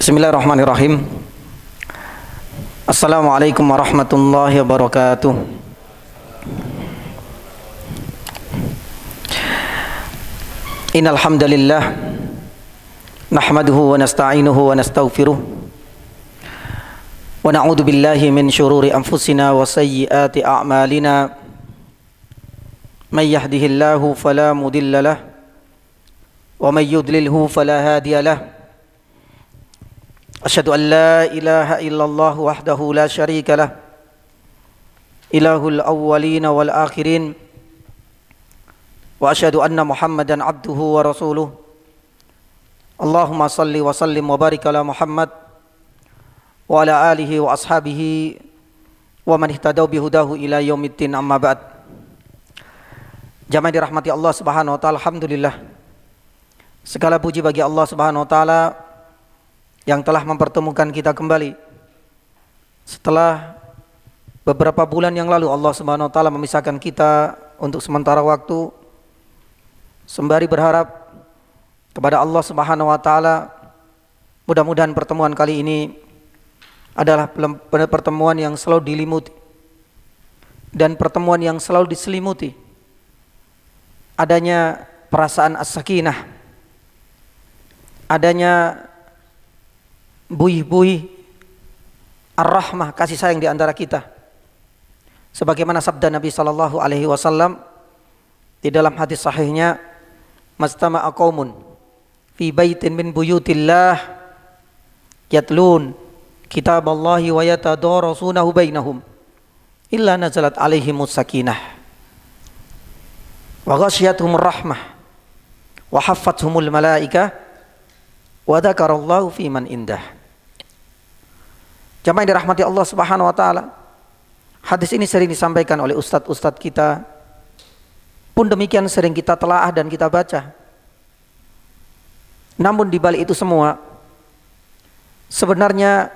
Bismillahirrahmanirrahim. Assalamualaikum warahmatullahi wabarakatuh. Innal hamdalillah nahmaduhu wa nasta'inuhu wa nastaghfiruh wa na'udzu billahi min shururi anfusina wa sayyiati a'malina. May yahdihillahu fala mudilla lahu wa may yudlilhu fala hadiya lahu. Asyhadu an la ilaha illallah wahdahu la syarika lah, ilahul awwalina wal akhirin, wa asyhadu anna Muhammadan abduhu wa rasuluh. Allahumma salli wa sallim wa barik ala Muhammad wa ala alihi wa ashabihi wa man ihtadaw bihudahu ila yaumiddin, amma ba'd. Jamaah dirahmati Allah Subhanahu wa taala, alhamdulillah. Segala puji bagi Allah Subhanahu wa taala yang telah mempertemukan kita kembali setelah beberapa bulan yang lalu. Allah Subhanahu wa taala memisahkan kita untuk sementara waktu, sembari berharap kepada Allah Subhanahu wa taala mudah-mudahan pertemuan kali ini adalah pertemuan yang selalu dilimuti dan pertemuan yang selalu diselimuti adanya perasaan as-sakinah, adanya buih-buih ar-rahmah, kasih sayang di antara kita. Sebagaimana sabda Nabi sallallahu alaihi wasallam di dalam hadis sahihnya, "Mastama'a qaumun fi baitin min buyutillah yatlun kitaballahi wa yatadarasunahu bainahum illa nazalat alaihimus sakinah wa ghasyiyatuhumur rahmah wa haffathumul malaikah wa dzakarallahu fi man indah." Jamaah yang dirahmati Allah Subhanahu wa taala, hadis ini sering disampaikan oleh ustadz-ustadz kita, pun demikian sering kita telaah dan kita baca. Namun di balik itu semua sebenarnya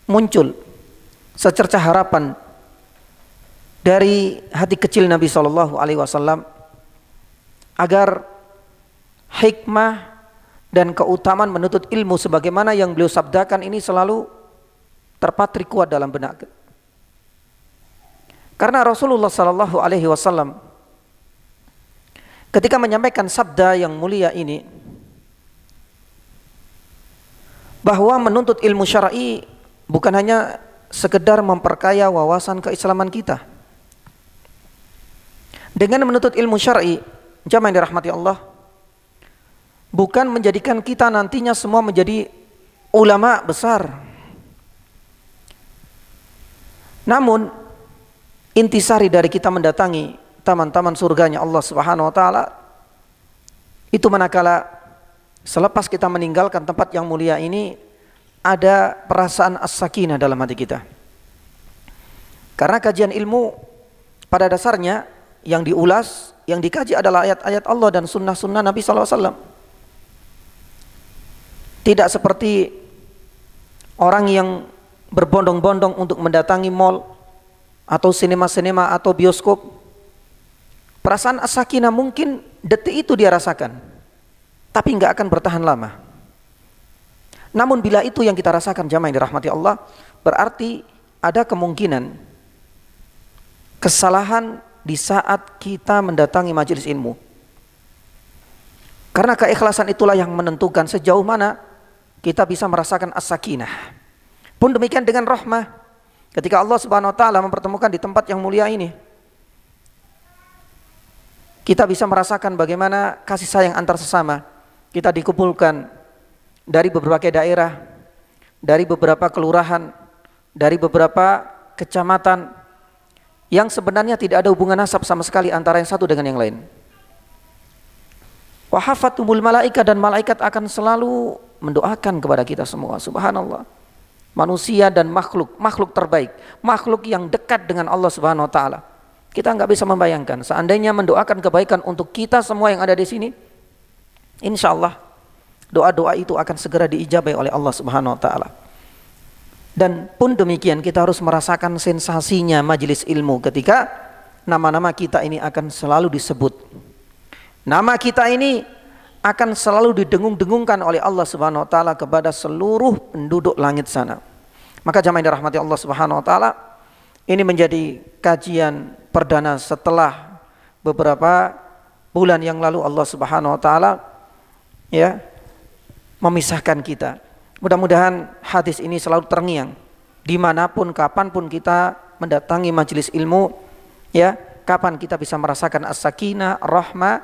muncul secercah harapan dari hati kecil Nabi sallallahu alaihi wasallam agar hikmah dan keutamaan menuntut ilmu sebagaimana yang beliau sabdakan ini selalu terpatri kuat dalam benak. Karena Rasulullah sallallahu alaihi wasallam ketika menyampaikan sabda yang mulia ini, bahwa menuntut ilmu syar'i bukan hanya sekedar memperkaya wawasan keislaman kita. Dengan menuntut ilmu syar'i, jamaah yang dirahmati Allah, bukan menjadikan kita nantinya semua menjadi ulama besar. Namun intisari dari kita mendatangi taman-taman surganya Allah Subhanahu wa taala itu manakala selepas kita meninggalkan tempat yang mulia ini ada perasaan as-sakinah dalam hati kita. Karena kajian ilmu pada dasarnya yang diulas, yang dikaji adalah ayat-ayat Allah dan sunnah-sunnah Nabi sallallahu alaihi wasallam. Tidak seperti orang yang berbondong-bondong untuk mendatangi mal atau sinema-sinema atau bioskop. Perasaan as-sakinah mungkin detik itu dia rasakan, tapi nggak akan bertahan lama. Namun bila itu yang kita rasakan, jamaah yang dirahmati Allah, berarti ada kemungkinan kesalahan di saat kita mendatangi majelis ilmu. Karena keikhlasan itulah yang menentukan sejauh mana kita bisa merasakan as-sakinah. Pun demikian dengan rahmah, ketika Allah Subhanahu wa taala mempertemukan di tempat yang mulia ini, kita bisa merasakan bagaimana kasih sayang antar sesama. Kita dikumpulkan dari berbagai daerah, dari beberapa kelurahan, dari beberapa kecamatan yang sebenarnya tidak ada hubungan nasab sama sekali antara yang satu dengan yang lain. Wa hafatumul malaika, dan malaikat akan selalu mendoakan kepada kita semua. Subhanallah. Manusia dan makhluk terbaik, makhluk yang dekat dengan Allah Subhanahu wa taala. Kita nggak bisa membayangkan seandainya mendoakan kebaikan untuk kita semua yang ada di sini, insya Allah doa-doa itu akan segera diijabai oleh Allah Subhanahu wa taala. Dan pun demikian kita harus merasakan sensasinya majelis ilmu ketika nama-nama kita ini akan selalu disebut. Nama kita ini akan selalu didengung-dengungkan oleh Allah Subhanahu wa taala kepada seluruh penduduk langit sana. Maka jamaah yang dirahmati Allah Subhanahu wa taala, ini menjadi kajian perdana setelah beberapa bulan yang lalu Allah Subhanahu wa taala ya memisahkan kita. Mudah-mudahan hadis ini selalu terngiang dimanapun kapanpun kita mendatangi majelis ilmu, ya, kapan kita bisa merasakan as-sakinah, rahmah,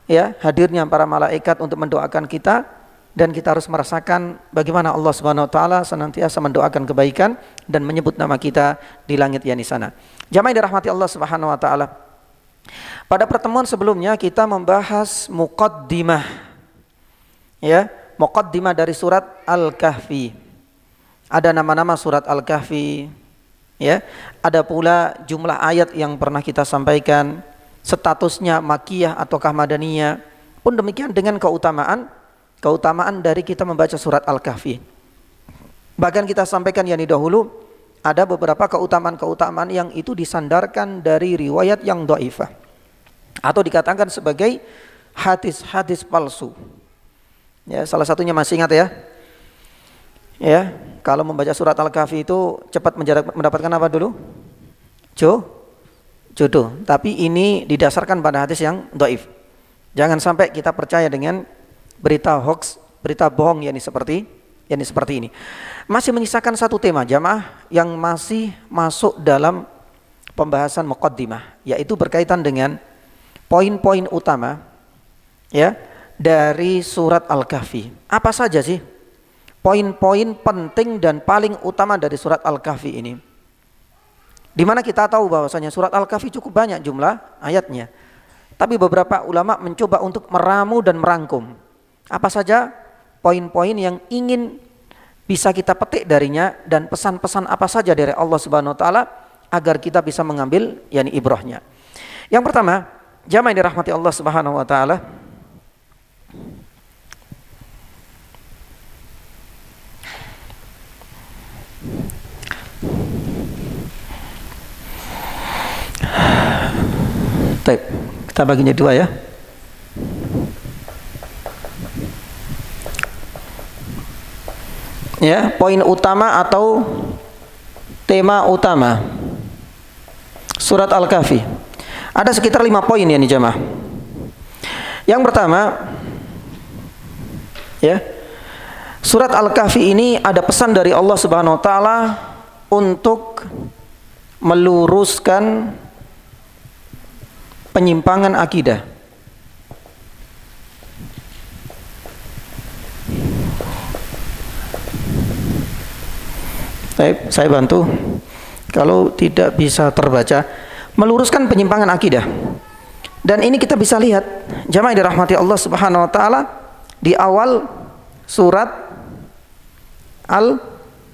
ya, hadirnya para malaikat untuk mendoakan kita, dan kita harus merasakan bagaimana Allah Subhanahu wa taala senantiasa mendoakan kebaikan dan menyebut nama kita di langit yang di sana. Jamaah yang dirahmati Allah Subhanahu wa taala. Pada pertemuan sebelumnya kita membahas muqaddimah, ya, muqaddimah dari surat Al-Kahfi. Ada nama-nama surat Al-Kahfi, ya. Ada pula jumlah ayat yang pernah kita sampaikan, statusnya Makkiyah ataukah Madaniyah. Pun demikian dengan keutamaan dari kita membaca surat Al-Kahfi. Bahkan kita sampaikan yang dahulu, ada beberapa keutamaan-keutamaan yang itu disandarkan dari riwayat yang dhaifah atau dikatakan sebagai hadis-hadis palsu. Ya, salah satunya masih ingat ya? Ya, kalau membaca surat Al-Kahfi itu cepat mendapatkan apa dulu? Jodoh. Tapi ini didasarkan pada hadis yang dhaif. Jangan sampai kita percaya dengan berita hoax, berita bohong yang seperti ini. Masih menyisakan satu tema jamaah yang masih masuk dalam pembahasan muqaddimah, yaitu berkaitan dengan poin-poin utama, ya, dari surat Al-Kahfi. Apa saja sih poin-poin penting dan paling utama dari surat Al-Kahfi ini? Di mana kita tahu bahwasanya surat Al-Kahfi cukup banyak jumlah ayatnya, tapi beberapa ulama mencoba untuk meramu dan merangkum apa saja poin-poin yang ingin bisa kita petik darinya, dan pesan-pesan apa saja dari Allah Subhanahu wa taala agar kita bisa mengambil yakni ibrahnya. Yang pertama, jamaah yang dirahmati Allah Subhanahu wa taala, baik, kita baginya dua ya. Ya, poin utama atau tema utama surat Al-Kahfi. Ada sekitar 5 poin ya nih jamaah. Yang pertama, ya, surat Al-Kahfi ini ada pesan dari Allah Subhanahu wa taala untuk meluruskan penyimpangan akidah. Saya bantu kalau tidak bisa terbaca, meluruskan penyimpangan akidah. Dan ini kita bisa lihat jamaah yang dirahmati Allah Subhanahu wa taala di awal surat Al-Kahfi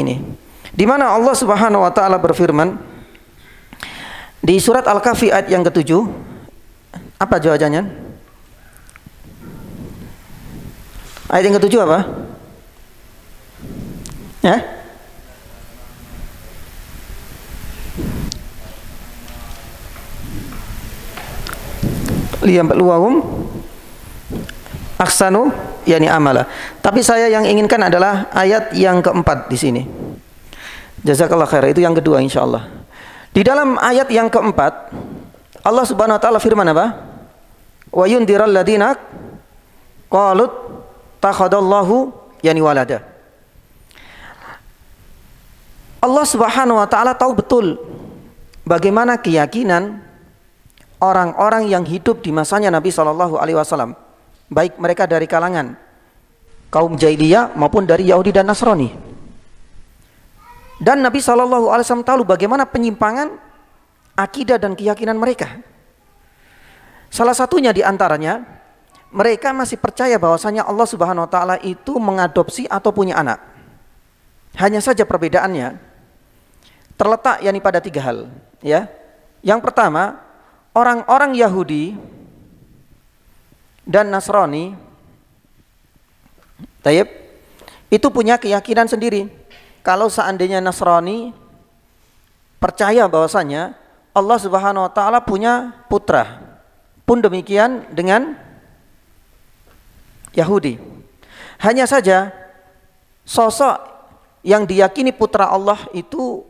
ini, di mana Allah Subhanahu wa taala berfirman di surat Al-Kahfi ayat yang ke-7. Apa jawabannya? Ayat yang ke-7 apa? Ya? Liyabluwahum ahsanu yani amala. Tapi saya yang inginkan adalah ayat yang keempat di sini. Jazakallah khair, itu yang kedua insyaallah. Di dalam ayat yang keempat Allah Subhanahu wa taala firman apa? Wa yundiral ladina qalut takhadallahu yani walada. Allah Subhanahu wa taala tahu betul bagaimana keyakinan orang-orang yang hidup di masanya Nabi Shallallahu alaihi wasallam, baik mereka dari kalangan kaum jahiliyah maupun dari Yahudi dan Nasrani. Dan Nabi Shallallahu alaihi wasallam tahu bagaimana penyimpangan akidah dan keyakinan mereka. Salah satunya di antaranya, mereka masih percaya bahwasanya Allah Subhanahu wa taala itu mengadopsi atau punya anak. Hanya saja perbedaannya terletak yakni pada 3 hal, ya. Yang pertama, orang-orang Yahudi dan Nasrani itu punya keyakinan sendiri. Kalau seandainya Nasrani percaya bahwasanya Allah Subhanahu wa taala punya putra, pun demikian dengan Yahudi. Hanya saja sosok yang diyakini putra Allah itu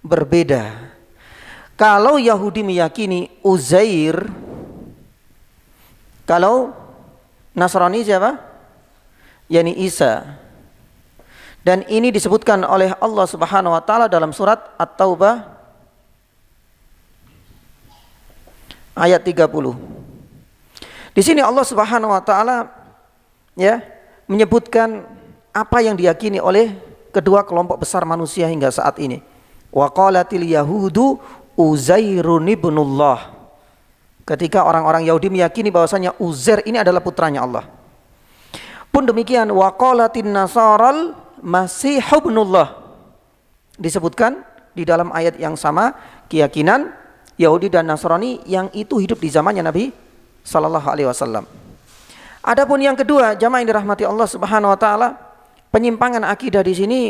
berbeda. Kalau Yahudi meyakini Uzair, kalau Nasrani siapa? Yani Isa. Dan ini disebutkan oleh Allah Subhanahu wa taala dalam surat At-Taubah ayat 30. Di sini Allah Subhanahu wa taala ya menyebutkan apa yang diyakini oleh kedua kelompok besar manusia hingga saat ini. Wa qalatil yahudu Uzairun ibnullah. Ketika orang-orang Yahudi meyakini bahwasanya Uzair ini adalah putranya Allah. Pun demikian wa qalatin nasaral Masih ibnullah. Disebutkan di dalam ayat yang sama keyakinan Yahudi dan Nasrani yang itu hidup di zamannya Nabi sallallahu alaihi wasallam. Adapun yang kedua, jamaah yang dirahmati Allah Subhanahu wa taala, penyimpangan akidah di sini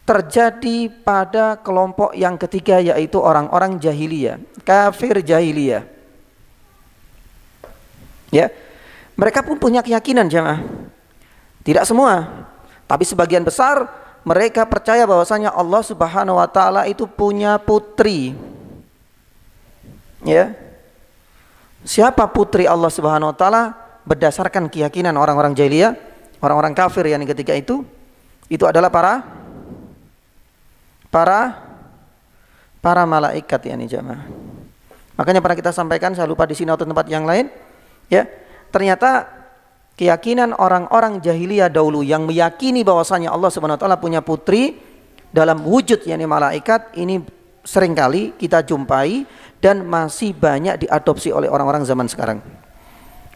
terjadi pada kelompok yang ketiga, yaitu orang-orang jahiliyah, kafir jahiliyah. Ya, mereka pun punya keyakinan jamaah. Tidak semua, tapi sebagian besar mereka percaya bahwasanya Allah Subhanahu wa taala itu punya putri. Ya. Siapa putri Allah Subhanahu wa taala? Berdasarkan keyakinan orang-orang jahiliyah, orang-orang kafir yang ketika itu adalah para malaikat ya nih jamaah. Makanya pernah kita sampaikan, saya lupa di sini atau tempat yang lain, ya. Ternyata keyakinan orang-orang jahiliyah dahulu yang meyakini bahwasanya Allah Subhanahu wa taala punya putri dalam wujud yakni malaikat, ini seringkali kita jumpai dan masih banyak diadopsi oleh orang-orang zaman sekarang.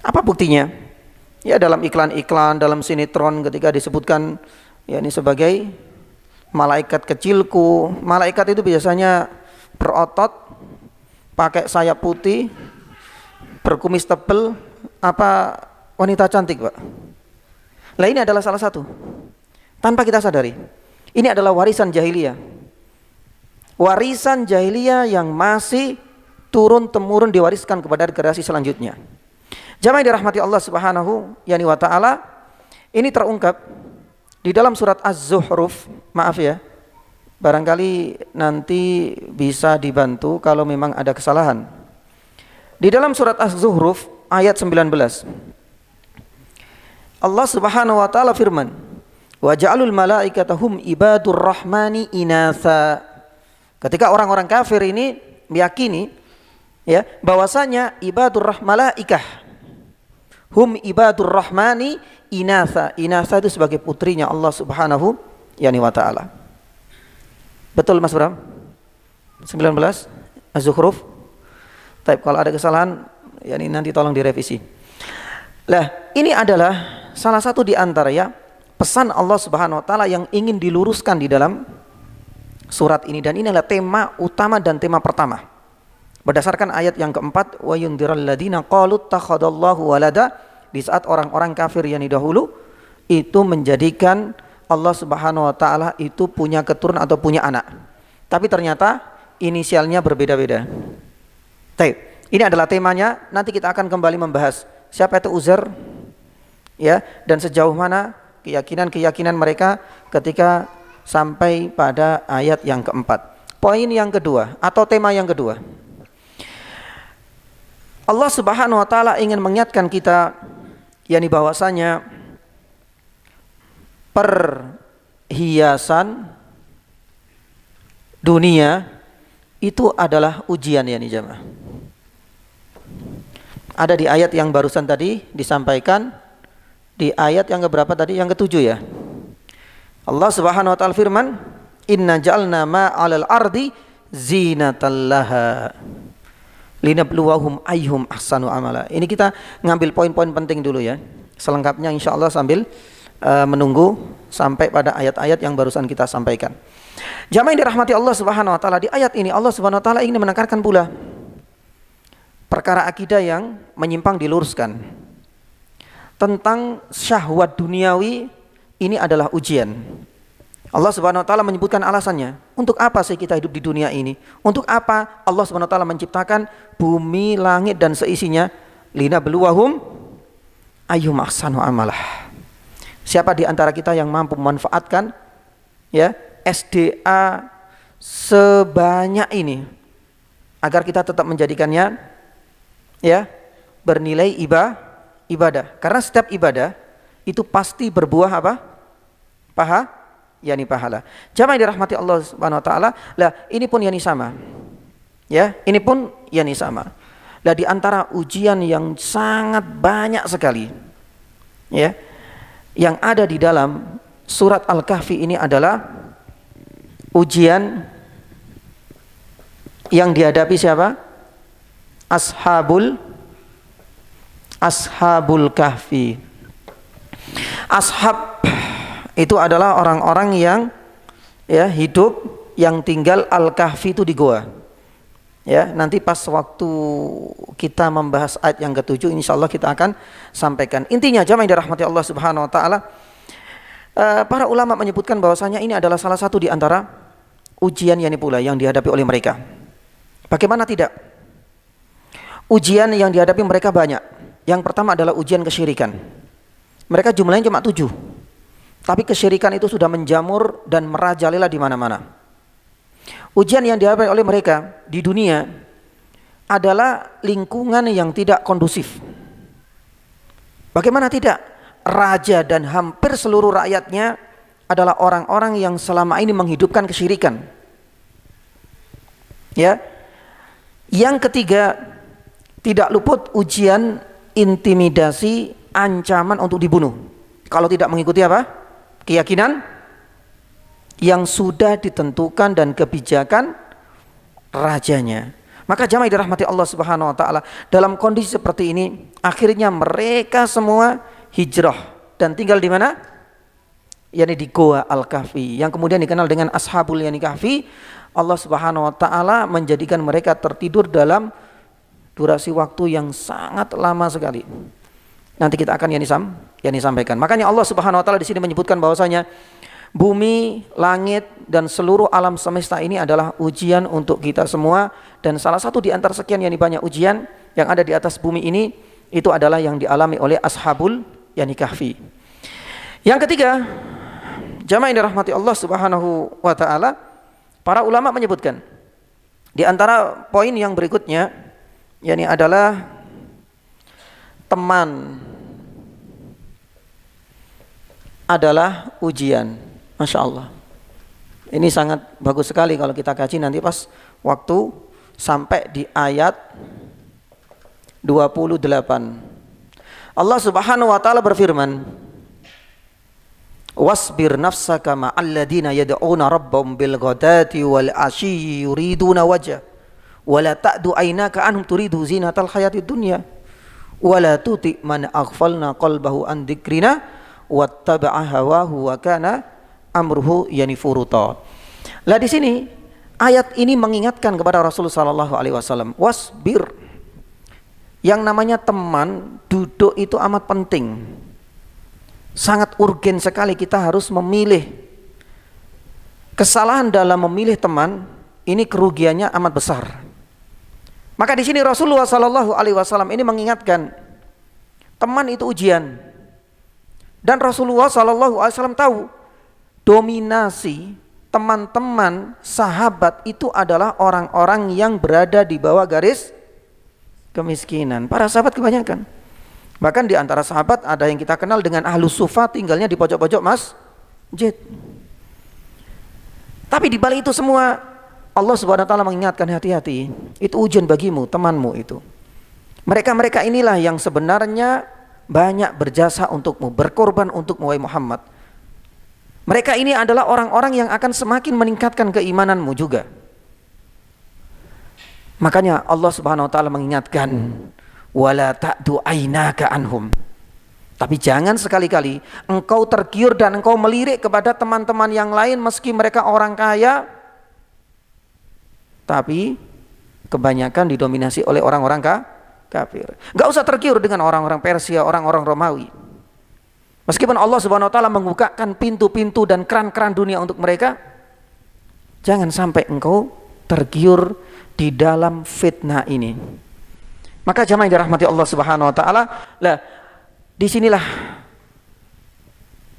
Apa buktinya? Ya dalam iklan-iklan, dalam sinetron ketika disebutkan ya ini sebagai malaikat kecilku. Malaikat itu biasanya berotot, pakai sayap putih, berkumis tebal, apa wanita cantik, Pak. Lah ini adalah salah satu. Tanpa kita sadari. Ini adalah warisan jahiliyah. Warisan jahiliyah yang masih turun-temurun diwariskan kepada generasi selanjutnya. Jamaah yang dirahmati Allah Subhanahu wa taala, ini terungkap di dalam surat Az-Zuhruf. Maaf ya, barangkali nanti bisa dibantu kalau memang ada kesalahan. Di dalam surat Az-Zuhruf ayat 19, Allah Subhanahu wa taala firman, wa ja'alul malaikata hum ibadur rahmani inatha. Ketika orang-orang kafir ini meyakini ya bahwasanya ibadur malaikah hum ibadur rahmani inatha. Inatha itu sebagai putrinya Allah Subhanahu wa taala. Betul Mas Bram? 19 Az-Zukhruf. Tapi kalau ada kesalahan ya ini nanti tolong direvisi. Lah, ini adalah salah satu di antara ya pesan Allah Subhanahu wa taala yang ingin diluruskan di dalam surat ini, dan ini adalah tema utama dan tema pertama. Berdasarkan ayat yang keempat, wa yundiral ladina qalu takhadallahu walada, di saat orang-orang kafir yang dahulu itu menjadikan Allah Subhanahu wa taala itu punya keturunan atau punya anak. Tapi ternyata inisialnya berbeda-beda. Baik, ini adalah temanya. Nanti kita akan kembali membahas siapa itu Uzair ya, dan sejauh mana keyakinan-keyakinan mereka ketika sampai pada ayat yang keempat. Poin yang kedua atau tema yang kedua, Allah Subhanahu wa taala ingin mengingatkan kita yakni bahwasanya perhiasan dunia itu adalah ujian ya nih jamaah. Ada di ayat yang barusan tadi disampaikan, di ayat yang keberapa tadi? Yang ketujuh ya. Allah Subhanahu wa taala firman, inna ja'alna ma 'alal ardi zinatan laha linabluwahum ayyuhum ahsanu amala. Ini kita ngambil poin-poin penting dulu ya. Selengkapnya insyaallah sambil menunggu sampai pada ayat-ayat yang barusan kita sampaikan. Jamaah yang dirahmati Allah Subhanahu wa taala, di ayat ini Allah Subhanahu wa taala ingin menekankan pula perkara akidah yang menyimpang diluruskan. Tentang syahwat duniawi ini adalah ujian. Allah Subhanahu wa taala menyebutkan alasannya. Untuk apa sih kita hidup di dunia ini? Untuk apa Allah Subhanahu wa taala menciptakan bumi, langit dan seisinya? Linabluwahum ayyuhum ahsanu amalah. Siapa di antara kita yang mampu memanfaatkan ya SDA sebanyak ini agar kita tetap menjadikannya ya bernilai ibadah. Karena setiap ibadah itu pasti berbuah apa? Pahala. Jamaah yang dirahmati Allah Subhanahu wa taala, lah ini pun yani sama. Ya, ini pun yani sama. Lah di antara ujian yang sangat banyak sekali ya yang ada di dalam surat Al-Kahfi ini adalah ujian yang dihadapi siapa? Ashabul Kahfi. Ashab itu adalah orang-orang yang ya hidup yang tinggal Al-Kahfi itu di goa. Ya, nanti pas waktu kita membahas ayat yang ke-7 insyaallah kita akan sampaikan. Intinya jamaah yang dirahmati Allah Subhanahu wa taala, para ulama menyebutkan bahwasanya ini adalah salah satu di antara ujian yani pula yang dihadapi oleh mereka. Bagaimana tidak? Ujian yang dihadapi mereka banyak. Yang pertama adalah ujian kesyirikan. Mereka jumlahnya cuma 7. Tapi kesyirikan itu sudah menjamur dan merajalela di mana-mana. Ujian yang dihadapi oleh mereka di dunia adalah lingkungan yang tidak kondusif. Bagaimana tidak? Raja dan hampir seluruh rakyatnya adalah orang-orang yang selama ini menghidupkan kesyirikan. Ya. Yang ketiga, tidak luput ujian intimidasi, ancaman untuk dibunuh. Kalau tidak mengikuti apa? Keyakinan yang sudah ditentukan dan kebijakan rajanya. Maka jamaah yang dirahmati Allah Subhanahu wa taala, dalam kondisi seperti ini akhirnya mereka semua hijrah dan tinggal di mana? Yani di Goa Al-Kahfi yang kemudian dikenal dengan Ashabul Yani Kahfi. Allah Subhanahu wa taala menjadikan mereka tertidur dalam durasi waktu yang sangat lama sekali. Nanti kita akan yani sampaikan. Makanya Allah Subhanahu wa taala di sini menyebutkan bahwasanya bumi, langit dan seluruh alam semesta ini adalah ujian untuk kita semua, dan salah satu di antara sekian yani banyak ujian yang ada di atas bumi ini itu adalah yang dialami oleh Ashabul Yani Kahfi. Yang ketiga, jamaah yang dirahmati Allah Subhanahu wa taala, para ulama menyebutkan di antara poin yang berikutnya yakni adalah teman adalah ujian. Masya Allah, ini sangat bagus sekali kalau kita kaji nanti pas waktu sampai di ayat 28. Allah Subhanahu wa taala berfirman, wasbir nafsaka ma'al ladina yad'una rabbahum bil ghadati wal ashyi yuriduna wajha wala ta'du aynaka anhum turidu zinatal hayatid dunya wala tuti man aghfalna qalbahu an dzikrina wattaba'a hawahu wa kana amruhu yani furuta. Lah di sini ayat ini mengingatkan kepada Rasulullah sallallahu alaihi wasallam, wasbir. Yang namanya teman duduk itu amat penting. Sangat urgen sekali kita harus memilih. Kesalahan dalam memilih teman ini kerugiannya amat besar. Maka di sini Rasulullah sallallahu alaihi wasallam ini mengingatkan teman itu ujian. Dan Rasulullah sallallahu alaihi wasallam tahu dominasi teman-teman sahabat itu adalah orang-orang yang berada di bawah garis kemiskinan. Para sahabat kebanyakan. Bahkan di antara sahabat ada yang kita kenal dengan ahlus sufa, tinggalnya di pojok-pojok masjid. Tapi di balik itu semua Allah Subhanahu wa taala mengingatkan, hati-hati, itu ujian bagimu, temanmu itu. Mereka-mereka inilah yang sebenarnya banyak berjasa untukmu, berkorban untukmu wahai Muhammad. Mereka ini adalah orang-orang yang akan semakin meningkatkan keimananmu juga. Makanya Allah Subhanahu wa taala mengingatkan, wala ta'du aynaka anhum. Tapi jangan sekali-kali engkau tergiur dan engkau melirik kepada teman-teman yang lain meski mereka orang kaya, tapi kebanyakan didominasi oleh orang-orang kafir. Enggak usah tergiur dengan orang-orang Persia, orang-orang Romawi. Meskipun Allah Subhanahu wa taala membukakan pintu-pintu dan keran-keran dunia untuk mereka, jangan sampai engkau tergiur di dalam fitnah ini. Maka jamaah yang dirahmati Allah Subhanahu wa taala, lah Disinilah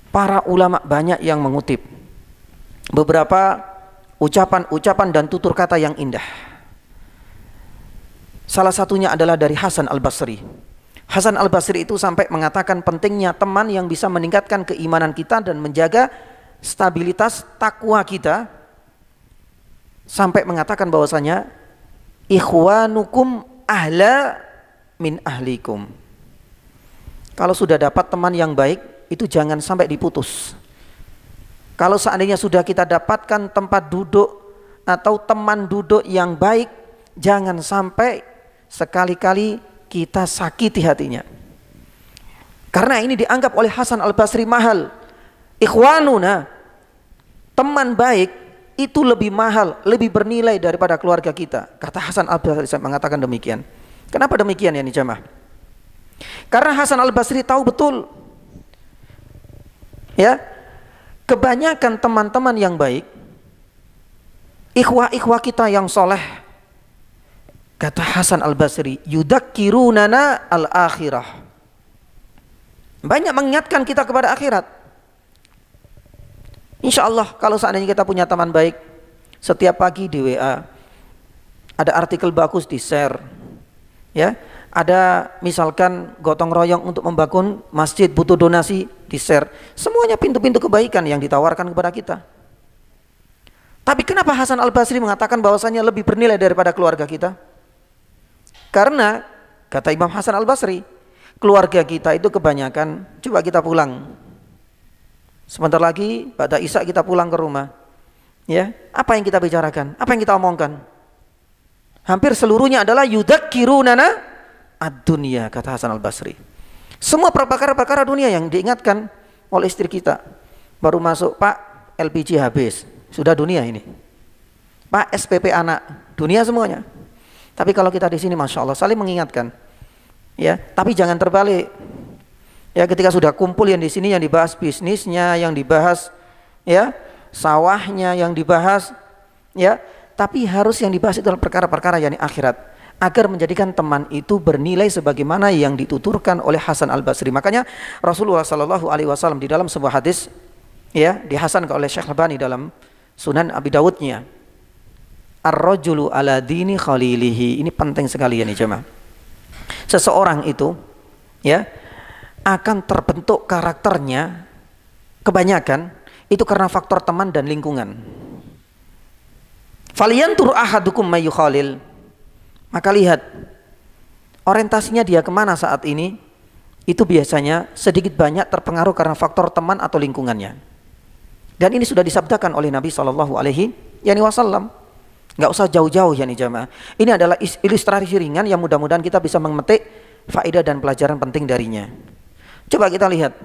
para ulama banyak yang mengutip beberapa ucapan-ucapan dan tutur kata yang indah. Salah satunya adalah dari Hasan Al-Basri. Hasan Al-Basri itu sampai mengatakan pentingnya teman yang bisa meningkatkan keimanan kita dan menjaga stabilitas takwa kita, sampai mengatakan bahwasanya ikhwanukum ahla min ahlikum. Kalau sudah dapat teman yang baik, itu jangan sampai diputus. Kalau seandainya sudah kita dapatkan tempat duduk atau teman duduk yang baik, jangan sampai sekali-kali kita sakiti hatinya. Karena ini dianggap oleh Hasan Al-Basri mahal. Ikhwanuna, teman baik itu lebih mahal, lebih bernilai daripada keluarga kita. Kata Hasan Al-Basri mengatakan demikian. Kenapa demikian ya nih jamaah? Karena Hasan Al-Basri tahu betul, ya, kebanyakan teman-teman yang baik, ikhwah-ikhwah kita yang soleh, kata Hasan Al-Basri, yudakkirunana al-akhirah, banyak mengingatkan kita kepada akhirat. Insya Allah kalau seandainya kita punya teman baik, setiap pagi di WA ada artikel bagus di share, ya, ada misalkan gotong royong untuk membangun masjid butuh donasi di share. Semuanya pintu-pintu kebaikan yang ditawarkan kepada kita. Tapi kenapa Hasan Al-Basri mengatakan bahwasanya lebih bernilai daripada keluarga kita? Karena kata Imam Hasan Al-Basri, keluarga kita itu kebanyakan, coba kita pulang sebentar lagi pada Isya kita pulang ke rumah, ya, apa yang kita bicarakan, apa yang kita omongkan? Hampir seluruhnya adalah yudakkirunana ad-dunya, kata Hasan Al-Basri. Semua perkara-perkara dunia yang diingatkan oleh istri kita. Baru masuk, Pak, LPG habis, sudah dunia ini. Pak, SPP anak, dunia semuanya. Tapi kalau kita di sini, masya Allah, saling mengingatkan, ya. Tapi jangan terbalik. Ya, ketika sudah kumpul yang di sini yang dibahas bisnisnya, yang dibahas, ya, sawahnya yang dibahas, ya. Tapi harus yang dibahas itu adalah perkara-perkara yakni akhirat, agar menjadikan teman itu bernilai sebagaimana yang dituturkan oleh Hasan Al-Basri. Makanya Rasulullah SAW di dalam sebuah hadis, ya, dihasankan oleh Syekh Albani dalam Sunan Abi Dawudnya, ar-rajulu ala dini khalilihi. Ini penting sekali ya nih jemaah. Seseorang itu, ya, akan terbentuk karakternya kebanyakan itu karena faktor teman dan lingkungan. Falyantur ahadukum may yukhalil. Maka lihat orientasinya dia kemana saat ini, itu biasanya sedikit banyak terpengaruh karena faktor teman atau lingkungannya. Dan ini sudah disabdakan oleh Nabi SAW. Nggak usah jauh-jauh ya nih jamaah. Ini adalah ilustrasi ringan yang mudah-mudahan kita bisa memetik faedah dan pelajaran penting darinya. Coba kita lihat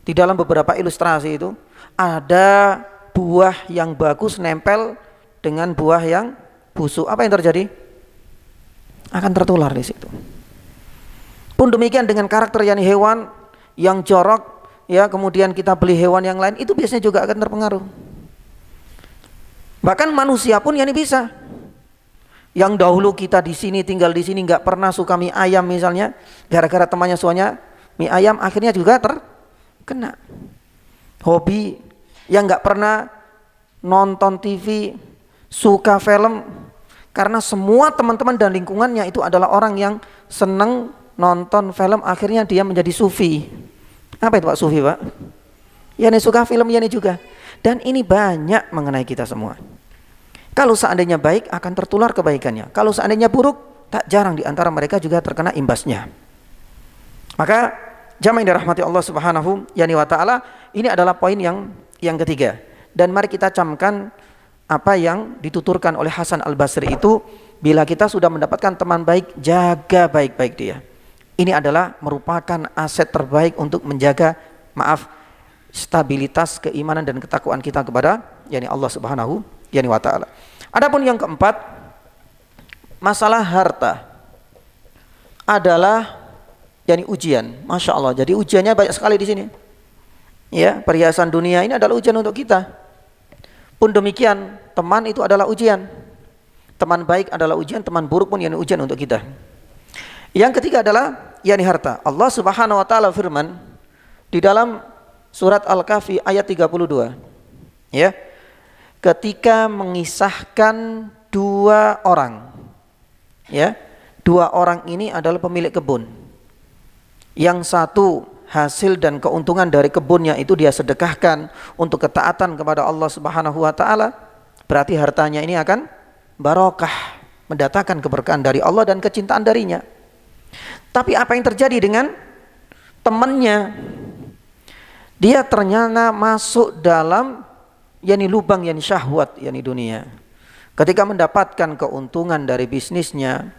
di dalam beberapa ilustrasi itu ada buah yang bagus nempel dengan buah yang busuk. Apa yang terjadi? Akan tertular di situ. Pun demikian dengan karakter yakni hewan yang jorok, ya, kemudian kita beli hewan yang lain, itu biasanya juga akan terpengaruh. Bahkan manusia pun yakni bisa. Yang dahulu kita di sini tinggal di sini nggak pernah suka mie ayam misalnya, gara-gara temannya suanya mie ayam, akhirnya juga terkena. Hobi yang nggak pernah nonton TV, suka film, karena semua teman-teman dan lingkungannya itu adalah orang yang senang nonton film, akhirnya dia menjadi sufi. Apa itu Pak sufi, Pak? Ya, ini suka film, ya ini juga. Dan ini banyak mengenai kita semua. Kalau seandainya baik akan tertular kebaikannya. Kalau seandainya buruk, tak jarang di antara mereka juga terkena imbasnya. Maka jamaah yang dirahmati Allah Subhanahu wa taala, ini adalah poin yang ketiga. Dan mari kita camkan apa yang dituturkan oleh Hasan Al-Basri itu, bila kita sudah mendapatkan teman baik, jaga baik-baik dia. Ini adalah merupakan aset terbaik untuk menjaga, stabilitas keimanan dan ketakwaan kita kepada yakni Allah Subhanahu wa taala. Adapun yang keempat, masalah harta adalah yakni ujian. Masya Allah, jadi ujiannya banyak sekali di sini. Ya, perhiasan dunia ini adalah ujian untuk kita. Pun demikian, teman itu adalah ujian. Teman baik adalah ujian, teman buruk pun yang ujian untuk kita. Yang ketiga adalah yakni harta. Allah Subhanahu wa taala firman di dalam surat Al-Kahfi ayat 32. Ya. Ketika mengisahkan dua orang. Ya. Dua orang ini adalah pemilik kebun. Yang satu hasil dan keuntungan dari kebunnya itu dia sedekahkan untuk ketaatan kepada Allah Subhanahu wa taala, berarti hartanya ini akan barokah, mendatangkan keberkahan dari Allah dan kecintaan darinya. Tapi apa yang terjadi dengan temannya? Dia ternyata masuk dalam lubang syahwat dunia. Ketika mendapatkan keuntungan dari bisnisnya,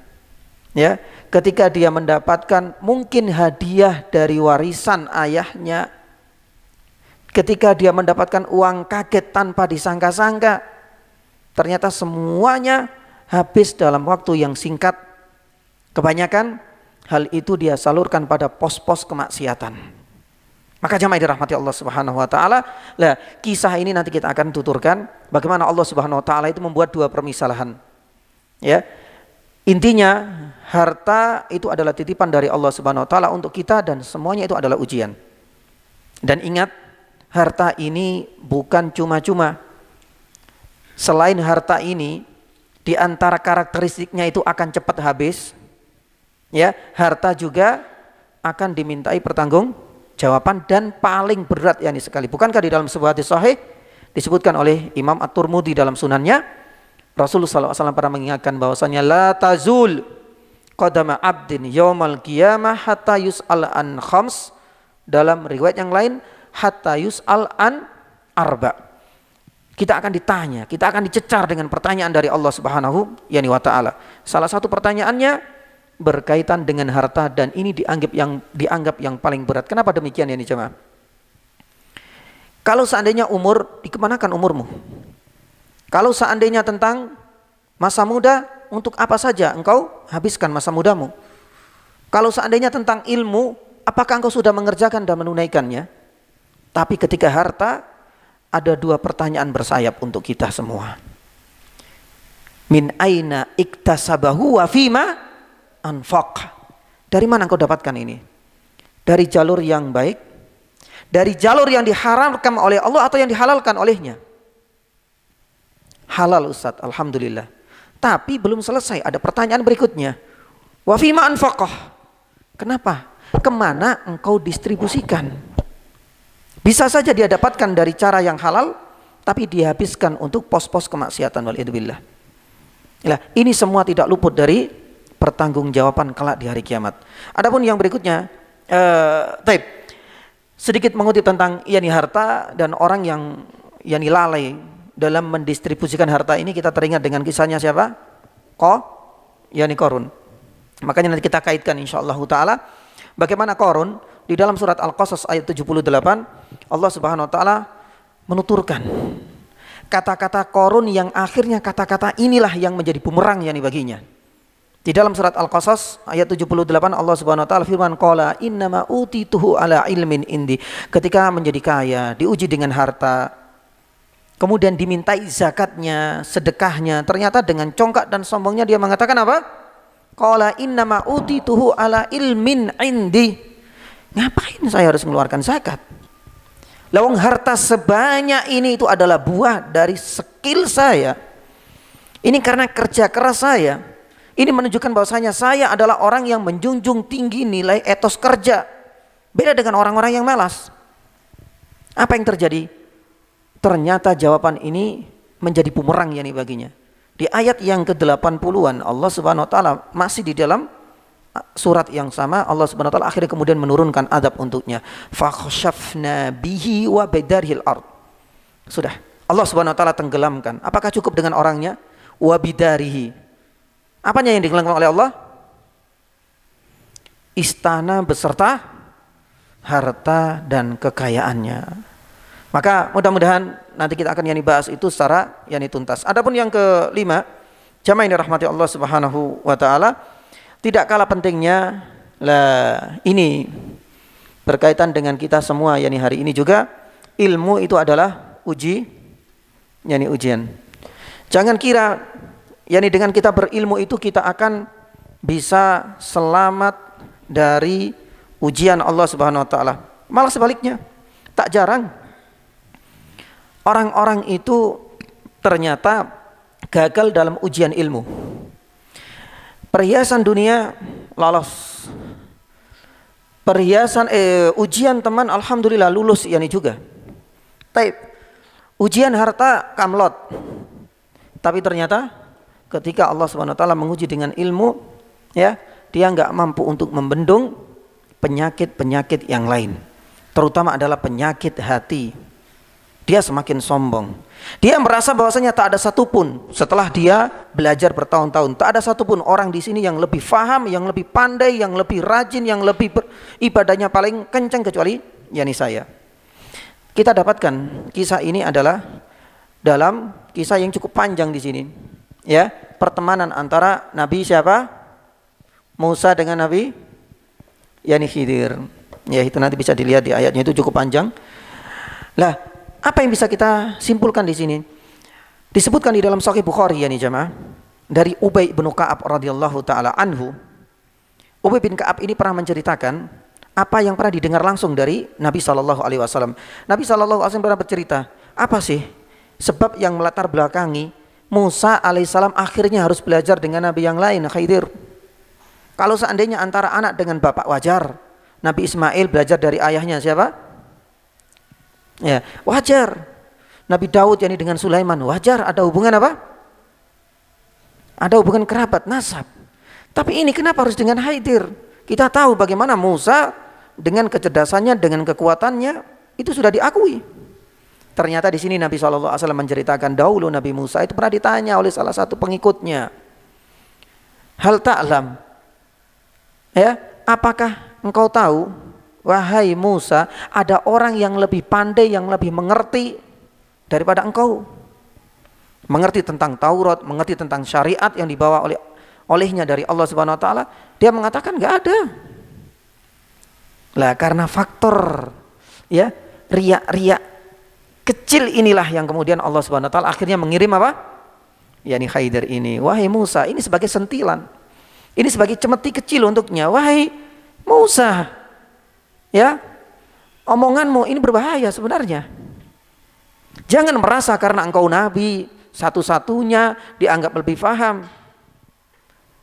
ya, ketika dia mendapatkan mungkin hadiah dari warisan ayahnya, ketika dia mendapatkan uang kaget tanpa disangka-sangka, ternyata semuanya habis dalam waktu yang singkat. Kebanyakan hal itu dia salurkan pada pos-pos kemaksiatan. Maka jamaah dirahmati Allah Subhanahu wa taala, lah kisah ini nanti kita akan tuturkan bagaimana Allah Subhanahu wa taala itu membuat dua permisalahan. Ya. Intinya harta itu adalah titipan dari Allah Subhanahu wa taala untuk kita dan semuanya itu adalah ujian. Dan ingat, harta ini bukan cuma-cuma. Selain harta ini, di antara karakteristiknya itu akan cepat habis. Ya, harta juga akan dimintai pertanggungjawaban dan paling berat sekali. Bukankah di dalam sebuah hadis sahih disebutkan oleh Imam At-Tirmidzi dalam sunannya, Rasulullah SAW pernah mengingatkan bahwasanya la tazul qadama abdin yaumal qiyamah hatta yus'al an khams, dalam riwayat yang lain hatta yus'al an arba. Kita akan ditanya, kita akan dicecar dengan pertanyaan dari Allah Subhanahu wa taala. Salah satu pertanyaannya berkaitan dengan harta dan ini dianggap yang paling berat. Kenapa demikian jemaah? Kalau seandainya umur, dikemanakan umurmu? Kalau seandainya tentang masa muda, untuk apa saja engkau habiskan masa mudamu? Kalau seandainya tentang ilmu, apakah engkau sudah mengerjakan dan menunaikannya? Tapi ketika harta, ada dua pertanyaan bersayap untuk kita semua. Min aina iktasabahu wa fima anfaq. Dari mana engkau dapatkan ini? Dari jalur yang baik? Dari jalur yang diharamkan oleh Allah atau yang dihalalkan olehnya? Halal Ustaz, alhamdulillah. Tapi belum selesai, ada pertanyaan berikutnya. Wa fima anfaqah. Kenapa? Kemana engkau distribusikan? Bisa saja dia dapatkan dari cara yang halal, tapi dihabiskan untuk pos-pos kemaksiatan, waliyadzubillah. Nah, ini semua tidak luput dari pertanggungjawaban kelak di hari kiamat. Adapun yang berikutnya, sedikit mengutip tentang harta dan orang yang lalai dalam mendistribusikan harta ini, kita teringat dengan kisahnya siapa? Qarun. Makanya nanti kita kaitkan insyaallah taala bagaimana Qarun di dalam surat Al-Qasas ayat 78, Allah Subhanahu wa taala menuturkan kata-kata Qarun yang akhirnya kata-kata inilah yang menjadi bumerang baginya. Di dalam surat Al-Qasas ayat 78 Allah Subhanahu wa taala firman, qala innama utituhu ala ilmin indi. Ketika menjadi kaya, diuji dengan harta, kemudian dimintai zakatnya, sedekahnya, ternyata dengan congkak dan sombongnya dia mengatakan apa? Qala innama utituhu ala ilmin indi. Ngapain saya harus mengeluarkan zakat? Lawang harta sebanyak ini itu adalah buah dari skill saya. Ini karena kerja keras saya. Ini menunjukkan bahwasanya saya adalah orang yang menjunjung tinggi nilai etos kerja. Beda dengan orang-orang yang malas. Apa yang terjadi? Ternyata jawaban ini menjadi bumerang baginya. Di ayat yang ke-80-an Allah Subhanahu wa taala masih di dalam surat yang sama, Allah Subhanahu wa taala akhirnya kemudian menurunkan adab untuknya. Fakhshafna bihi wa bidarhil ard. Sudah, Allah Subhanahu wa taala tenggelamkan. Apakah cukup dengan orangnya? Wa bidarihi. Apanya yang ditenggelamkan oleh Allah? Istana beserta harta dan kekayaannya. Maka mudah-mudahan nanti kita akan bahas itu secara tuntas. Adapun yang kelima, jamaah yang dirahmati Allah Subhanahu wa taala, tidak kalah pentingnya ini berkaitan dengan kita semua hari ini juga, ilmu itu adalah ujian. Jangan kira dengan kita berilmu itu kita akan bisa selamat dari ujian Allah Subhanahu wa taala. Malah sebaliknya, tak jarang orang-orang itu ternyata gagal dalam ujian ilmu. Perhiasan dunia lolos. Ujian teman alhamdulillah lulus yani juga. Taib. Ujian harta kamlot. Tapi ternyata ketika Allah Subhanahu wa taala menguji dengan ilmu, ya, dia nggak mampu untuk membendung penyakit-penyakit yang lain. Terutama adalah penyakit hati. Dia semakin sombong. Dia merasa bahwasanya tak ada satupun setelah dia belajar bertahun-tahun, tak ada satupun orang di sini yang lebih faham, yang lebih pandai, yang lebih rajin, yang lebih ibadahnya paling kencang kecuali yakni saya. Kita dapatkan kisah ini adalah dalam kisah yang cukup panjang di sini. Ya, pertemanan antara Nabi siapa? Musa dengan Nabi yakni Khidir. Ya, itu nanti bisa dilihat di ayatnya, itu cukup panjang. Lah, apa yang bisa kita simpulkan di sini? Disebutkan di dalam Sahih Bukhari yakni jamaah dari Ubay bin Ka'ab radhiyallahu taala anhu. Ubay bin Ka'ab ini pernah menceritakan apa yang pernah didengar langsung dari Nabi sallallahu alaihi wasallam. Nabi sallallahu alaihi wasallam pernah bercerita, apa sih sebab yang melatar belakangi Musa alaihissalam akhirnya harus belajar dengan nabi yang lain, Khidir. Kalau seandainya antara anak dengan bapak wajar, Nabi Ismail belajar dari ayahnya siapa? Ya, wajar. Nabi Daud yakni dengan Sulaiman, wajar, ada hubungan apa? Ada hubungan kerabat, nasab. Tapi ini kenapa harus dengan Khidir? Kita tahu bagaimana Musa dengan kecerdasannya, dengan kekuatannya itu sudah diakui. Ternyata di sini Nabi SAW menceritakan dahulu Nabi Musa itu pernah ditanya oleh salah satu pengikutnya, hal ta'lam, ya, apakah engkau tahu, wahai Musa, ada orang yang lebih pandai, yang lebih mengerti daripada engkau, mengerti tentang Taurat, mengerti tentang syariat yang dibawa olehnya dari Allah Subhanahu wa taala? Dia mengatakan enggak ada. Lah karena faktor ya riya kecil inilah yang kemudian Allah Subhanahu wa taala akhirnya mengirim apa? yakni Khidir ini, wahai Musa, ini sebagai sentilan. Ini sebagai cemeti kecil untuknya, wahai Musa, ya, omonganmu ini berbahaya sebenarnya. Jangan merasa karena engkau nabi satu-satunya dianggap lebih paham.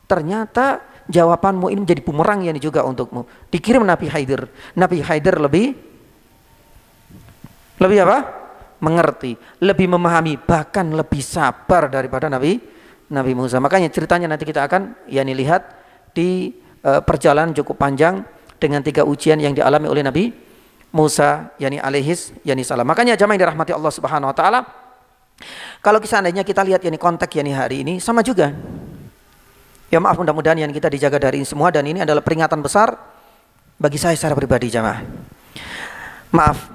Ternyata jawabanmu ini menjadi bumerang yang juga untukmu. Dikirim Nabi Khidir. Nabi Khidir lebih apa? Mengerti, lebih memahami, bahkan lebih sabar daripada Nabi Musa. Makanya ceritanya nanti kita akan lihat di perjalanan cukup panjang dengan 3 ujian yang dialami oleh Nabi Musa salam. Makanya jamaah yang dirahmati Allah Subhanahu wa taala, kalau seandainya kita lihat konteks hari ini sama juga. Ya maaf, mudah-mudahan yang kita dijaga dari ini semua, dan ini adalah peringatan besar bagi saya secara pribadi jamaah. Maaf,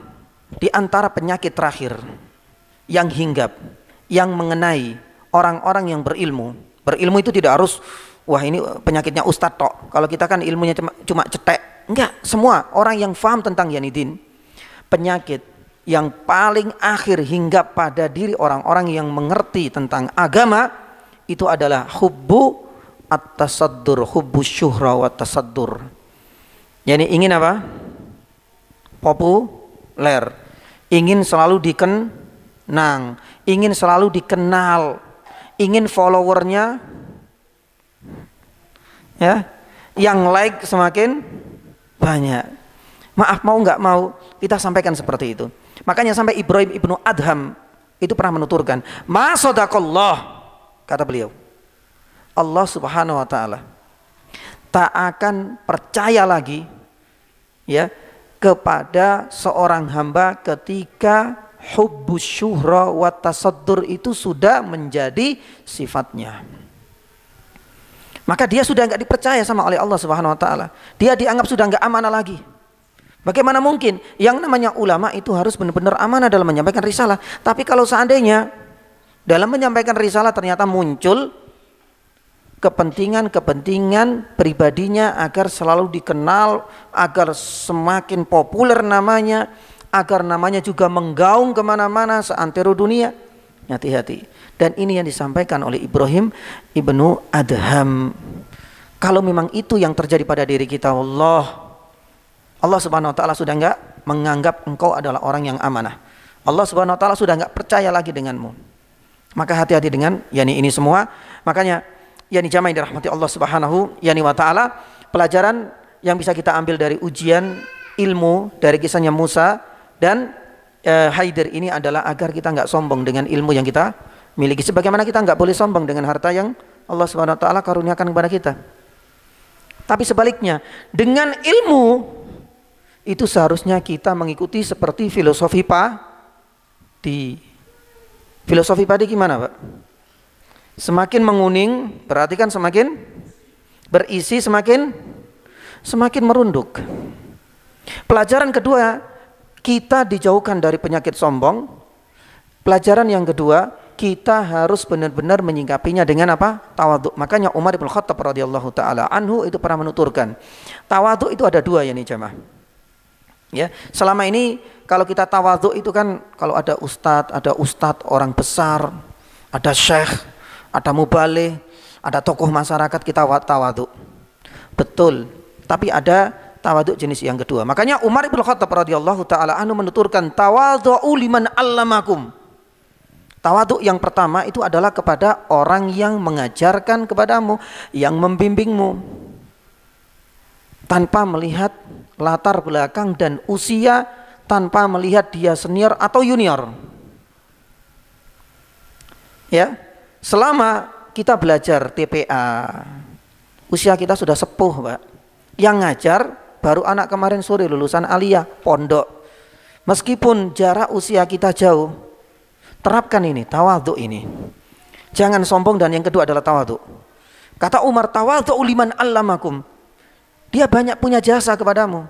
di antara penyakit terakhir yang hinggap, yang mengenai orang-orang yang berilmu itu tidak harus, wah ini penyakitnya ustadz tok. Kalau kita kan ilmunya cuma cetek. Enggak, semua orang yang faham tentang yanidin, penyakit yang paling akhir hinggap pada diri orang-orang yang mengerti tentang agama itu adalah hubbu at-tasaddur, hubbu syuhra wa tasaddur. Yani ingin apa? Populer, ingin selalu dikenang, ingin selalu dikenal, ingin followernya ya, yang like semakin banyak. Maaf, mau nggak mau kita sampaikan seperti itu. Makanya sampai Ibrahim ibnu Adham itu pernah menuturkan, ma sadaqallah, kata beliau, Allah Subhanahu wa taala tak akan percaya lagi ya kepada seorang hamba ketika hubbus syuhra wa tasaddur itu sudah menjadi sifatnya. Maka dia sudah enggak dipercaya sama oleh Allah Subhanahu wa taala. Dia dianggap sudah enggak amanah lagi. Bagaimana mungkin? Yang namanya ulama itu harus benar-benar amanah dalam menyampaikan risalah. Tapi kalau seandainya dalam menyampaikan risalah ternyata muncul kepentingan pribadinya agar selalu dikenal, agar semakin populer namanya, agar namanya juga menggaung kemana-mana seantero dunia, hati-hati. Dan ini yang disampaikan oleh Ibrahim ibnu Adham. Kalau memang itu yang terjadi pada diri kita, Allah Subhanahu wa taala sudah enggak menganggap engkau adalah orang yang amanah. Allah Subhanahu wa taala sudah enggak percaya lagi denganmu. Maka hati-hati dengan ini semua. Makanya jamaah yang dirahmati Allah Subhanahu wa taala, pelajaran yang bisa kita ambil dari ujian ilmu dari kisahnya Musa dan Haidir ini adalah agar kita enggak sombong dengan ilmu yang kita miliki. Sebagaimana kita enggak boleh sombong dengan harta yang Allah Subhanahu wa taala karuniakan kepada kita. Tapi sebaliknya, dengan ilmu itu seharusnya kita mengikuti seperti filosofi padi. Filosofi padi gimana, Pak? Semakin menguning berarti kan semakin berisi, semakin merunduk. Pelajaran kedua, kita dijauhkan dari penyakit sombong. Pelajaran yang kedua, kita harus benar-benar menyingkapinya dengan apa? Tawadhu. Makanya Umar bin Khattab radhiyallahu taala anhu itu pernah menuturkan, tawadhu itu ada dua jamaah. Ya, selama ini kalau kita tawadhu itu kan kalau ada ustadz orang besar, ada syekh, ada mubaligh, ada tokoh masyarakat kita tawadhu. Betul. Tapi ada tawadhu jenis yang kedua. Makanya Umar bin Khattab radhiyallahu taala anhu menuturkan, tawadhu liman allamakum. Tawadhu yang pertama itu adalah kepada orang yang mengajarkan kepadamu, yang membimbingmu, tanpa melihat latar belakang dan usia, tanpa melihat dia senior atau junior. Ya, selama kita belajar TPA, usia kita sudah sepuh, Pak. Yang ngajar baru anak kemarin sore lulusan aliyah pondok. Meskipun jarak usia kita jauh, terapkan ini, tawadhu ini. Jangan sombong, dan yang kedua adalah tawadhu. Kata Umar, tawadhu liman allamakum. Dia banyak punya jasa kepadamu.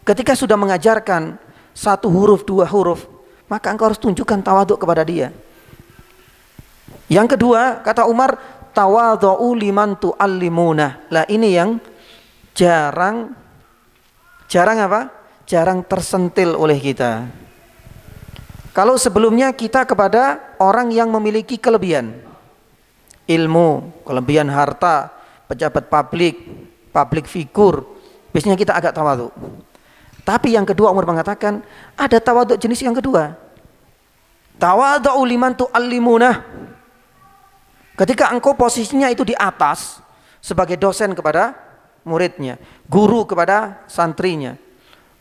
Ketika sudah mengajarkan 1 huruf, 2 huruf, maka engkau harus tunjukkan tawadhu kepada dia. Yang kedua, kata Umar, tawadhu liman tu'allimuna. Lah ini yang jarang apa? Jarang tersentil oleh kita. Kalau sebelumnya kita kepada orang yang memiliki kelebihan ilmu, kelebihan harta, pejabat publik figur, biasanya kita agak tawadhu. Tapi yang kedua Umar mengatakan ada tawadhu jenis yang kedua. Tawadhu liman tu'allimuna. Ketika engkau posisinya itu di atas sebagai dosen kepada muridnya, guru kepada santrinya,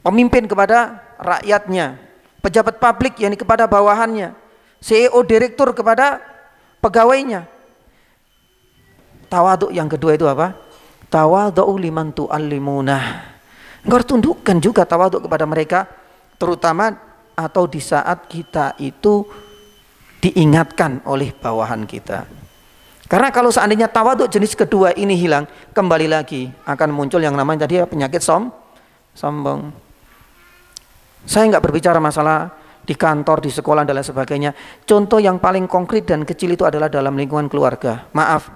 pemimpin kepada rakyatnya, pejabat publik yakni kepada bawahannya, CEO direktur kepada pegawainya. Tawadhu yang kedua itu apa? Tawadhu liman tu'allimuna. Engkau harus tundukkan juga tawadhu kepada mereka, terutama atau di saat kita itu diingatkan oleh bawahan kita. Karena kalau seandainya tawadhu jenis kedua ini hilang, kembali lagi akan muncul yang namanya tadi penyakit sombong. Saya nggak berbicara masalah di kantor, di sekolah dan lain sebagainya. Contoh yang paling konkret dan kecil itu adalah dalam lingkungan keluarga. Maaf,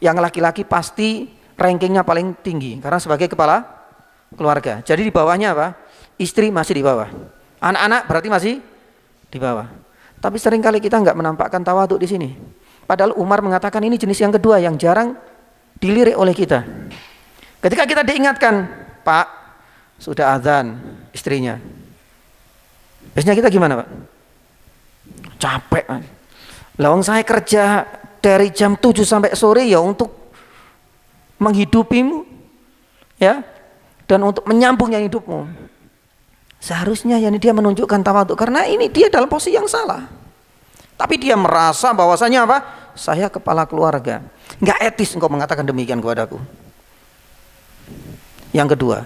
yang laki-laki pasti rankingnya paling tinggi karena sebagai kepala keluarga. Jadi di bawahnya apa? Istri masih di bawah. Anak-anak berarti masih di bawah. Tapi seringkali kita nggak menampakkan tawadhu di sini. Padahal Umar mengatakan ini jenis yang kedua yang jarang dilirik oleh kita. Ketika kita diingatkan, Pak, sudah azan istrinya. Biasanya kita gimana, Pak? Capek. Lawang saya kerja dari jam 7 sampai sore ya untuk menghidupimu, ya, dan untuk menyambungnya hidupmu. Seharusnya dia menunjukkan tawadhu karena ini dia dalam posisi yang salah. Tapi dia merasa bahwasanya apa? Saya kepala keluarga. Enggak etis engkau mengatakan demikian kepadaku. Yang kedua,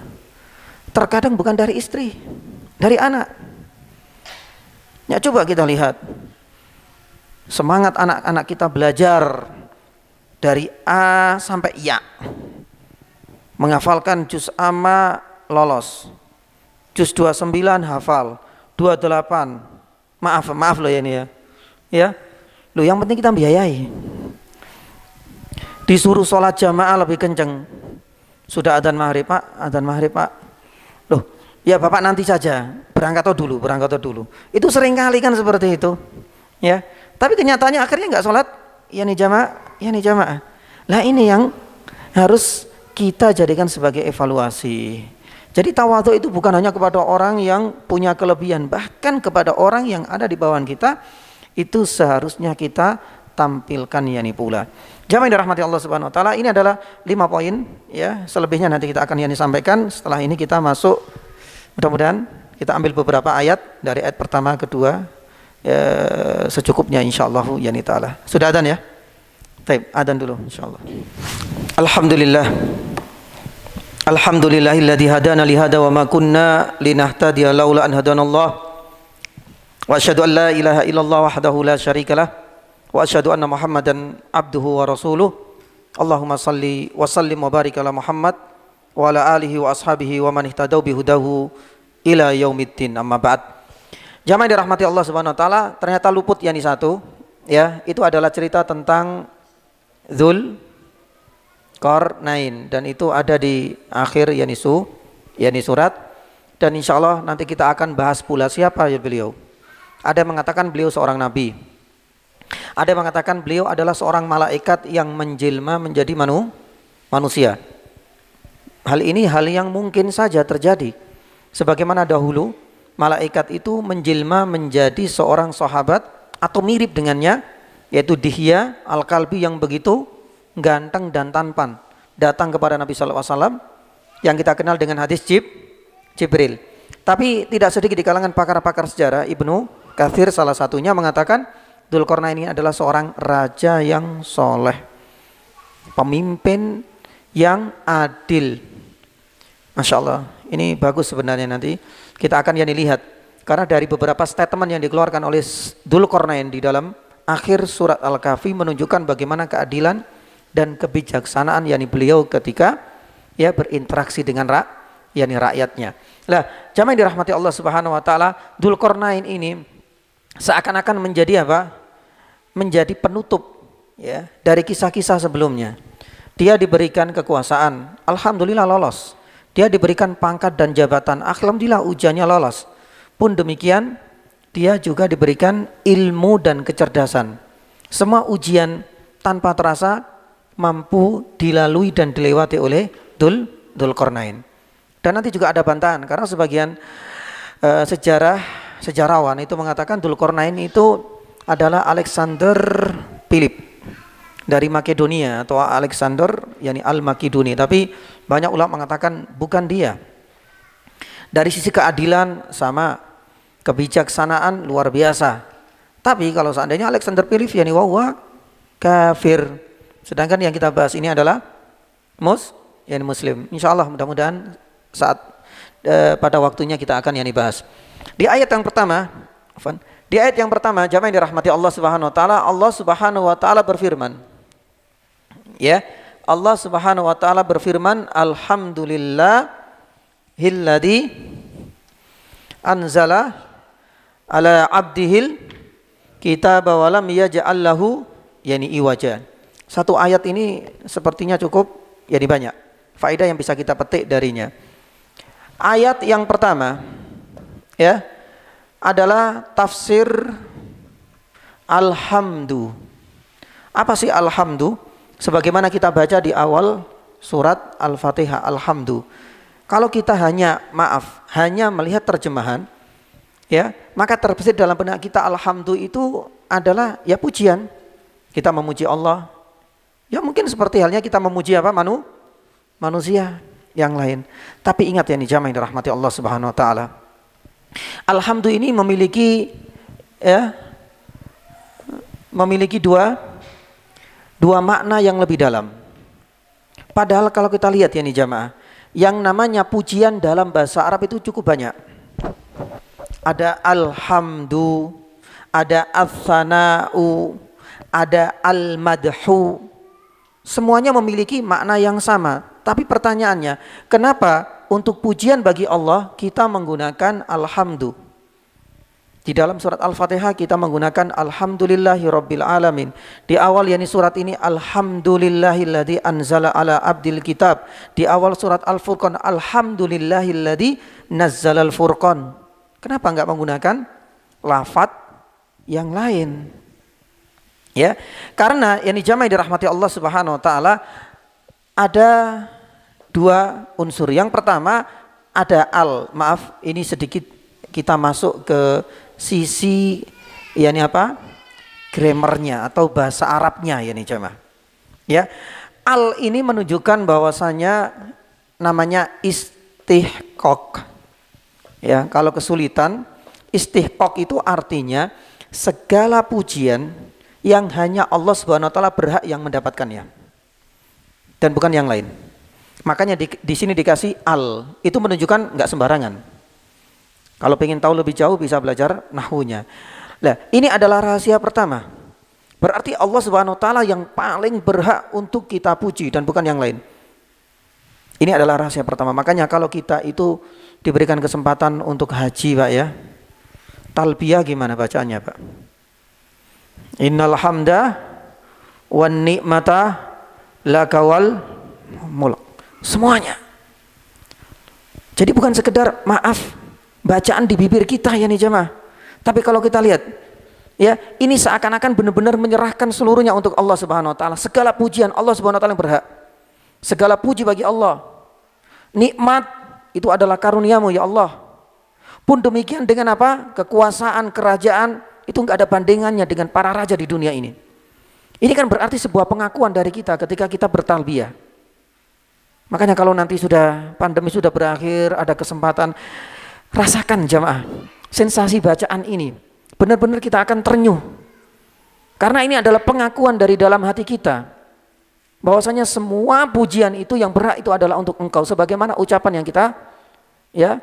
terkadang bukan dari istri, dari anak. Ya, coba kita lihat semangat anak-anak kita belajar dari A sampai Ya, menghafalkan juz amma lolos, juz 29 hafal, 28 maaf loh ya ini ya loh, yang penting kita biayai. Disuruh sholat jamaah lebih kenceng, sudah adzan maghrib Pak, loh ya Bapak nanti saja, berangkat dulu. Itu sering kali kan seperti itu, ya. Tapi kenyataannya akhirnya nggak sholat, ya nih jamaah. Lah ini yang harus kita jadikan sebagai evaluasi. Jadi tawadhu itu bukan hanya kepada orang yang punya kelebihan, bahkan kepada orang yang ada di bawah kita itu seharusnya kita tampilkan yani pula. Jamaah yang dirahmati Allah Subhanahu wa taala, ini adalah 5 poin ya. Selebihnya nanti kita akan yani sampaikan. Setelah ini kita masuk, mudah-mudahan kita ambil beberapa ayat dari ayat pertama, kedua ya, secukupnya insyaallah yani taala. Sudah adzan ya? Baik, adzan dulu insyaallah. Alhamdulillah. Alhamdulillahilladzi hadana li hada wa ma kunna linahtadiya laula an hadanallah. Wa asyhadu an la ilaha illallah wahdahu la syarikalah wa asyhadu anna Muhammadan abduhu wa rasuluh. Allahumma salli wa sallim wa barik ala Muhammad wa ala alihi wa ashabihi wa man ihtadaw bihudahu ila yaumiddin. Amma ba'd. Jamaah dirahmati Allah Subhanahu wa taala, ternyata luput yani satu ya, itu adalah cerita tentang Dzulqarnain dan itu ada di akhir yani surat, dan insyaallah nanti kita akan bahas pula siapa ya beliau. Ada yang mengatakan beliau seorang nabi, ada yang mengatakan beliau adalah seorang malaikat yang menjelma menjadi manusia. Hal ini hal yang mungkin saja terjadi, sebagaimana dahulu malaikat itu menjelma menjadi seorang sahabat atau mirip dengannya, yaitu Dihya Al-Kalbi yang begitu ganteng dan tampan, datang kepada Nabi SAW yang kita kenal dengan hadis Jibril. Tapi tidak sedikit di kalangan pakar-pakar sejarah, Ibnu Katsir salah satunya mengatakan Dzulqarnain ini adalah seorang raja yang soleh, pemimpin yang adil. Masya Allah, ini bagus sebenarnya, nanti kita akan yani lihat, karena dari beberapa statement yang dikeluarkan oleh Dzulqarnain di dalam akhir surat Al-Kahfi menunjukkan bagaimana keadilan dan kebijaksanaan yani beliau ketika ya berinteraksi dengan rakyatnya. Lah, jamaah yang dirahmati Allah Subhanahu wa taala, Dzulqarnain ini seakan-akan menjadi apa? Menjadi penutup ya dari kisah-kisah sebelumnya. Dia diberikan kekuasaan, alhamdulillah lolos. Dia diberikan pangkat dan jabatan, alhamdulillah ujiannya lolos. Pun demikian dia juga diberikan ilmu dan kecerdasan. Semua ujian tanpa terasa mampu dilalui dan dilewati oleh Dzulqarnain. Dan nanti juga ada bantahan, karena sebagian sejarawan itu mengatakan Dzulqarnain itu adalah Alexander Philip dari Makedonia, atau Alexander yakni Al-Makedoni. Tapi banyak ulama mengatakan bukan dia. Dari sisi keadilan sama, kebijaksanaan luar biasa. Tapi kalau seandainya Alexander Philip yakni wahwa kafir, sedangkan yang kita bahas ini adalah Muslim. Insyaallah mudah-mudahan saat pada waktunya kita akan yani bahas. Di ayat yang pertama, jamaah yang dirahmati Allah Subhanahu wa taala, Allah Subhanahu wa taala berfirman. Ya, Allah Subhanahu wa taala berfirman, alhamdulillahilladzi anzala ala abdihil kitaba wa lam yaj'al lahu yani iwaja. Satu ayat ini sepertinya cukup yani banyak faedah yang bisa kita petik darinya. Ayat yang pertama ya adalah tafsir alhamdu. Apa sih alhamdu? Sebagaimana kita baca di awal surat Al-Fatihah, alhamdu. Kalau kita hanya melihat terjemahan ya, maka terbesit dalam benak kita alhamdu itu adalah ya pujian. Kita memuji Allah. Ya mungkin seperti halnya kita memuji apa? Manusia yang lain. Tapi ingat ya nih jamaah yang dirahmati Allah Subhanahu wa taala. Alhamdu ini memiliki dua makna yang lebih dalam. Padahal kalau kita lihat ya nih jamaah, yang namanya pujian dalam bahasa Arab itu cukup banyak. Ada alhamdu, ada as-sana'u, ada al-madhu. Semuanya memiliki makna yang sama. Tapi pertanyaannya, kenapa untuk pujian bagi Allah kita menggunakan alhamdu? Di dalam surat Al-Fatihah kita menggunakan alhamdulillahirabbil alamin. Di awal yani surat ini alhamdulillahilladzi anzala ala abdil kitab. Di awal surat Al-Furqan alhamdulillahilladzi nazzalal furqan. Kenapa enggak menggunakan lafaz yang lain? Ya, karena yani jamaah dirahmati Allah Subhanahu wa taala, ada dua unsur. Yang pertama ada maaf ini sedikit kita masuk ke sisi yakni apa? Grammarnya atau bahasa Arabnya ya nih jemaah. Ya. Ini menunjukkan bahwasanya namanya istihqaq. Ya, kalau kesulitan, istihqaq itu artinya segala pujian yang hanya Allah Subhanahu wa taala berhak yang mendapatkannya. Dan bukan yang lain. Makanya di sini dikasih itu menunjukkan nggak sembarangan. Kalau pengen tahu lebih jauh bisa belajar nahwunya. Nah, ini adalah rahasia pertama. Berarti Allah Subhanahu wa taala yang paling berhak untuk kita puji dan bukan yang lain. Ini adalah rahasia pertama. Makanya kalau kita itu diberikan kesempatan untuk haji, Pak ya. Talbiyah gimana bacaannya, Pak? Innal hamda wan ni'mata lakawal mulk. Semuanya. Jadi bukan sekedar maaf bacaan di bibir kita ya nih jemaah. Tapi kalau kita lihat ya, ini seakan-akan benar-benar menyerahkan seluruhnya untuk Allah Subhanahu wa taala. Segala pujian Allah Subhanahu wa taala yang berhak. Segala puji bagi Allah. Nikmat itu adalah karuniamu ya Allah. Pun demikian dengan apa? Kekuasaan, kerajaan itu enggak ada bandingannya dengan para raja di dunia ini. Ini kan berarti sebuah pengakuan dari kita ketika kita bertalbiyah. Makanya kalau nanti pandemi sudah berakhir, ada kesempatan, rasakan jamaah sensasi bacaan ini. Benar-benar kita akan terenyuh. Karena ini adalah pengakuan dari dalam hati kita. Bahwasanya semua pujian itu yang berhak itu adalah untuk Engkau. Sebagaimana ucapan yang kita ya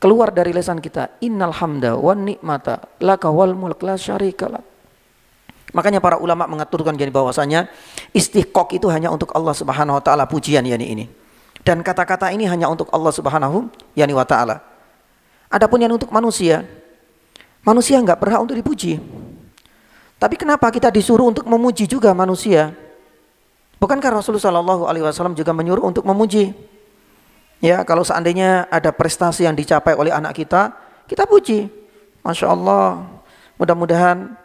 keluar dari lisan kita. Innal hamda wan ni'mata laka wal mulk la syarika lak. Makanya para ulama mengaturkan jadi bahwasanya istihqaq itu hanya untuk Allah Subhanahu wa taala pujian yani ini. Dan kata-kata ini hanya untuk Allah Subhanahu yani wa taala. Adapun yang untuk manusia enggak berhak untuk dipuji. Tapi kenapa kita disuruh untuk memuji juga manusia? Bukankah Rasulullah Shallallahu Alaihi Wasallam juga menyuruh untuk memuji? Ya, kalau seandainya ada prestasi yang dicapai oleh anak kita, kita puji. Masya Allah, mudah-mudahan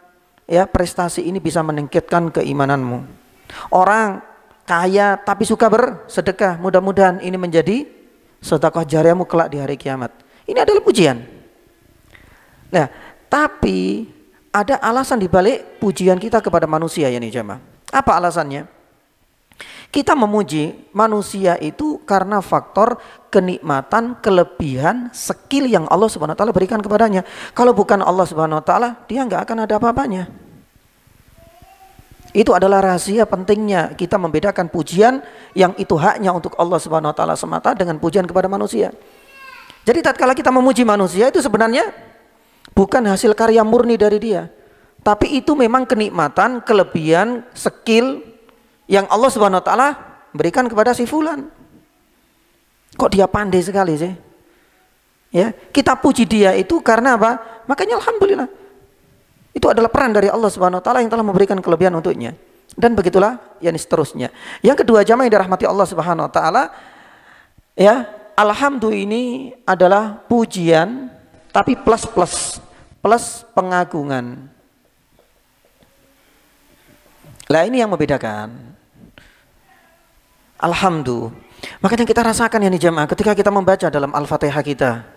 ya prestasi ini bisa meningkatkan keimananmu. Orang kaya tapi suka bersedekah, mudah-mudahan ini menjadi sedekah jariahmu kelak di hari kiamat. Ini adalah pujian. Nah, tapi ada alasan dibalik pujian kita kepada manusia ya nih jemaah. Apa alasannya? Kita memuji manusia itu karena faktor kenikmatan, kelebihan, skill yang Allah Subhanahu wa taala berikan kepadanya. Kalau bukan Allah Subhanahu wa taala, dia nggak akan ada apa-apanya. Itu adalah rahasia pentingnya kita membedakan pujian yang itu haknya untuk Allah Subhanahu wa taala semata dengan pujian kepada manusia. Jadi tatkala kita memuji manusia itu sebenarnya bukan hasil karya murni dari dia, tapi itu memang kenikmatan, kelebihan, skill yang Allah Subhanahu wa taala berikan kepada si fulan. Kok dia pandai sekali sih? Ya, kita puji dia itu karena apa? Makanya alhamdulillah. Itu adalah peran dari Allah Subhanahu wa taala yang telah memberikan kelebihan untuknya. Dan begitulah yang seterusnya. Yang kedua jamaah yang dirahmati Allah Subhanahu wa taala, ya, alhamdulillah ini adalah pujian tapi plus pengagungan. Lah ini yang membedakan. Alhamdulillah. Makanya kita rasakan ya nih jemaah ketika kita membaca dalam Al-Fatihah kita.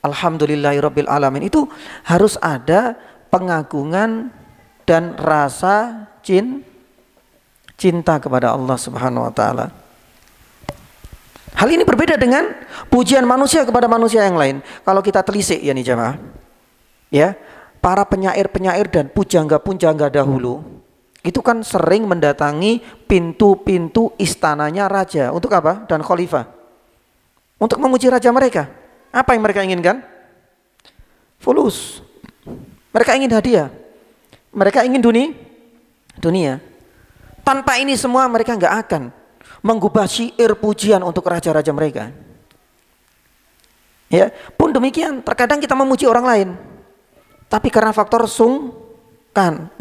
Alhamdulillahirabbil alamin itu harus ada pengagungan dan rasa cinta kepada Allah Subhanahu wa taala. Hal ini berbeda dengan pujian manusia kepada manusia yang lain. Kalau kita telisik ya nih jemaah. Ya, para penyair-penyair dan pujangga-pujangga dahulu itu kan sering mendatangi pintu-pintu istananya raja. Untuk apa? Dan khalifah. Untuk memuji raja mereka. Apa yang mereka inginkan? Fulus. Mereka ingin hadiah. Mereka ingin dunia. Tanpa ini semua mereka nggak akan menggubah syair pujian untuk raja-raja mereka. Ya, pun demikian terkadang kita memuji orang lain. Tapi karena faktor sungkan,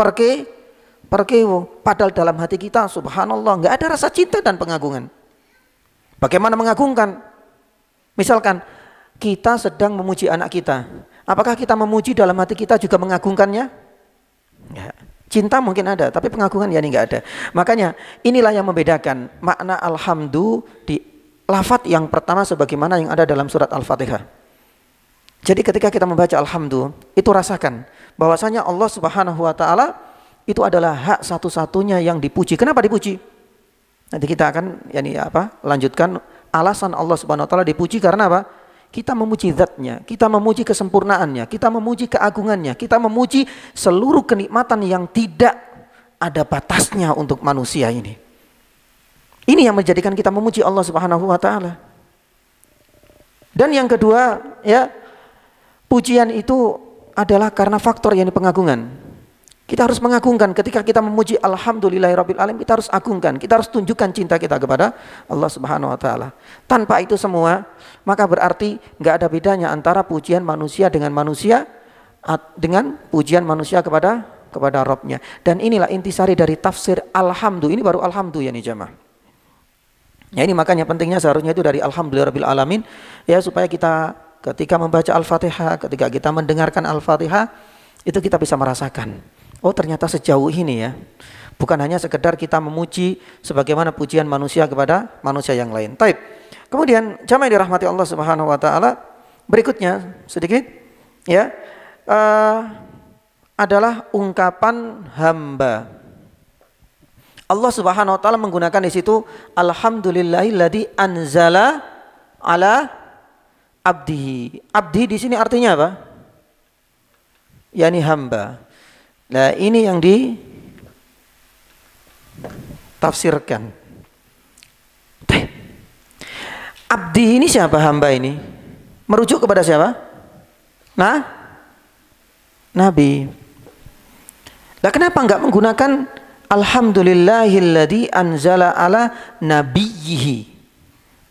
padahal dalam hati kita subhanallah nggak ada rasa cinta dan pengagungan. Bagaimana mengagungkan? Misalkan kita sedang memuji anak kita, apakah kita memuji dalam hati kita juga mengagungkannya? Enggak. Cinta mungkin ada, tapi pengagungan ya nggak ada. Makanya inilah yang membedakan makna alhamdu di lafadz yang pertama sebagaimana yang ada dalam surat Al-Fatihah. Jadi ketika kita membaca alhamdu, itu rasakan bahwasanya Allah Subhanahu wa taala itu adalah hak satu-satunya yang dipuji. Kenapa dipuji? Nanti kita akan lanjutkan alasan Allah Subhanahu wa taala dipuji karena apa? Kita memuji zatnya, kita memuji kesempurnaannya, kita memuji keagungannya, kita memuji seluruh kenikmatan yang tidak ada batasnya untuk manusia ini. Ini yang menjadikan kita memuji Allah Subhanahu wa taala. Dan yang kedua, ya, pujian itu adalah karena faktor yang pengagungan. Kita harus mengagungkan ketika kita memuji alhamdulillahirabbil alamin, kita harus agungkan, kita harus tunjukkan cinta kita kepada Allah Subhanahu wa taala. Tanpa itu semua, maka berarti nggak ada bedanya antara pujian manusia dengan pujian manusia kepada Rabb-nya. Dan inilah intisari dari tafsir alhamdu. Ini baru alhamdu ya nih jamaah. Ya ini makanya pentingnya seharusnya itu dari alhamdulillahirabbil alamin ya, supaya kita ketika membaca Al-Fatihah, ketika kita mendengarkan Al-Fatihah, itu kita bisa merasakan, oh ternyata sejauh ini ya. Bukan hanya sekedar kita memuji sebagaimana pujian manusia kepada manusia yang lain. Taib. Kemudian jamaah yang dirahmati Allah Subhanahu wa taala, berikutnya sedikit ya, adalah ungkapan hamba. Allah Subhanahu wa taala menggunakan di situ alhamdulillahilladzi anzala ala abdihi. Abdi di sini artinya apa? Yani hamba. Nah, ini yang ditafsirkan. Abdi ini siapa, hamba ini? Merujuk kepada siapa? Nah, Nabi. Nah, kenapa enggak menggunakan alhamdulillahilladzi anzala ala nabiyhi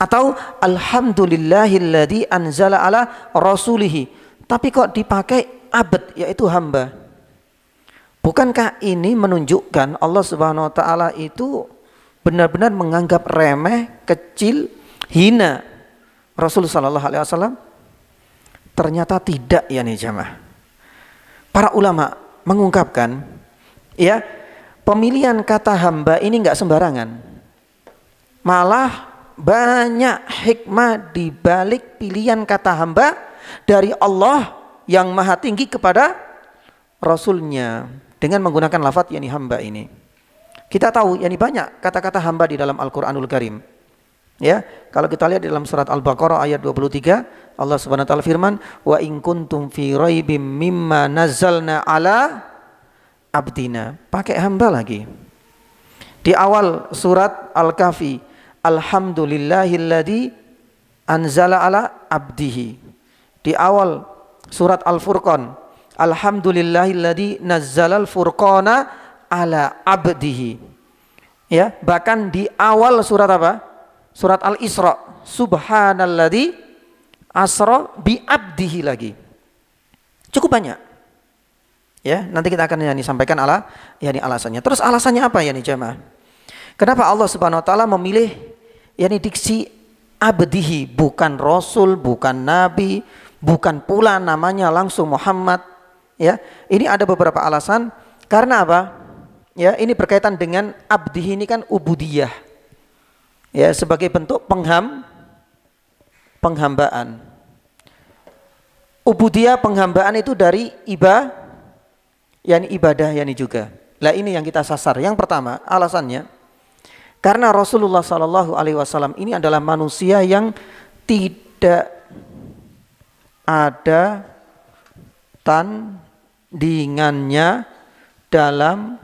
atau alhamdulillahilladzi anzala ala rasulihi, tapi kok dipakai abd, yaitu hamba? Bukankah ini menunjukkan Allah Subhanahu wa taala itu benar-benar menganggap remeh, kecil, hina Rasulullah sallallahu alaihi wasallam? Ternyata tidak ya nih jamaah. Para ulama mengungkapkan ya, pemilihan kata hamba ini enggak sembarangan. Malah banyak hikmah di balik pilihan kata hamba dari Allah yang maha tinggi kepada Rasulnya dengan menggunakan lafadz yani hamba ini. Kita tahu yani banyak kata-kata hamba di dalam Al-Qur'anul Karim. Ya, kalau kita lihat di dalam surat Al-Baqarah ayat 23, Allah Subhanahu wa taala firman, "Wa in kuntum fi raibim mimma nazzalna ala abdina." Pakai hamba lagi. Di awal surat Al-Kahfi, alhamdulillahilladzi anzala ala abdihi. Di awal surat Al-Furqan, alhamdulillahilladzi nazzalal furqana ala abdihi. Ya, bahkan di awal surat apa? Surat Al-Isra, subhanalladzi asra bi abdihi lagi. Cukup banyak. Ya, nanti kita akan sampaikan alasannya. Terus alasannya apa ya nih jamaah? Kenapa Allah Subhanahu wa taala memilih diksi abdihi, bukan rasul, bukan nabi, bukan pula namanya langsung Muhammad? Ya, ini ada beberapa alasan. Karena apa? Ya, ini berkaitan dengan abdihi ini kan ubudiyah. Ya, sebagai bentuk penghambaan. Ubudiyah penghambaan itu dari ibadah juga. Lah ini yang kita sasar. Yang pertama, alasannya karena Rasulullah sallallahu alaihi wasallam ini adalah manusia yang tidak ada tandingannya dalam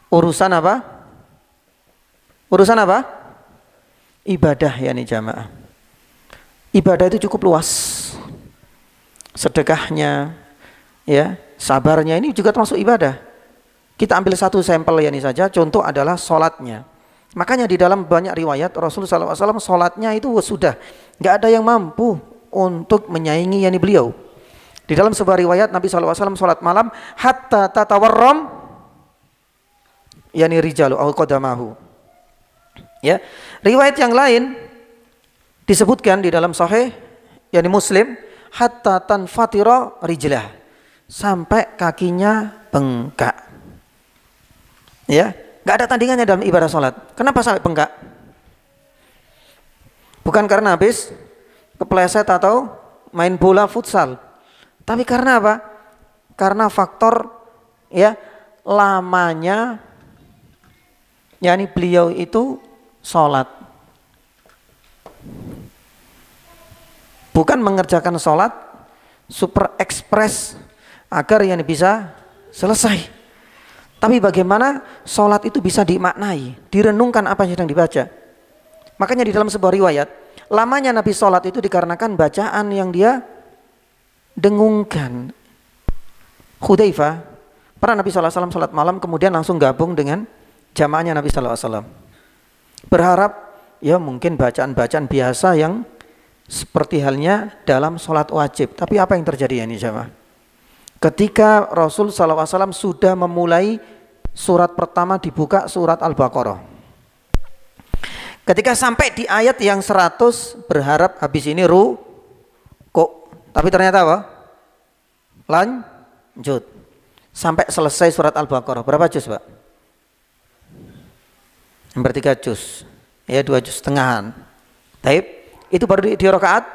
urusan apa? Urusan apa? Ibadah jamaah. Ibadah itu cukup luas. Sedekahnya, ya, sabarnya ini juga termasuk ibadah. Kita ambil satu sampel saja, contoh adalah sholatnya. Makanya di dalam banyak riwayat Rasulullah SAW sholatnya itu sudah nggak ada yang mampu untuk menyaingi beliau. Di dalam sebuah riwayat Nabi SAW sholat malam hatta tatawarram rijalu au qadamahu. Ya, riwayat yang lain disebutkan di dalam Sahih Muslim hatta tanfatira rijlah, sampai kakinya bengkak. Ya, nggak ada tandingannya dalam ibadah sholat. Kenapa sampai bengkak? Bukan karena habis kepleset atau main bola futsal, tapi karena apa? Karena faktor ya lamanya, yakni beliau itu sholat, bukan mengerjakan sholat super ekspres agar yang bisa selesai. Tapi bagaimana sholat itu bisa dimaknai, direnungkan apa yang sedang dibaca. Makanya di dalam sebuah riwayat, lamanya Nabi sholat itu dikarenakan bacaan yang dia dengungkan. Hudzaifah, pernah Nabi SAW sholat malam kemudian langsung gabung dengan jamaahnya Nabi SAW. Berharap ya mungkin bacaan-bacaan biasa yang seperti halnya dalam sholat wajib. Tapi apa yang terjadi ya ini jamaah? Ketika Rasul SAW sudah memulai surat pertama dibuka surat Al-Baqarah. Ketika sampai di ayat yang 100 berharap habis ini kok. Tapi ternyata apa? Lanjut. Sampai selesai surat Al-Baqarah. Berapa juz Pak? Hampir 3 juz. Ya 2 juz setengahan. Taib. Itu baru di rakaat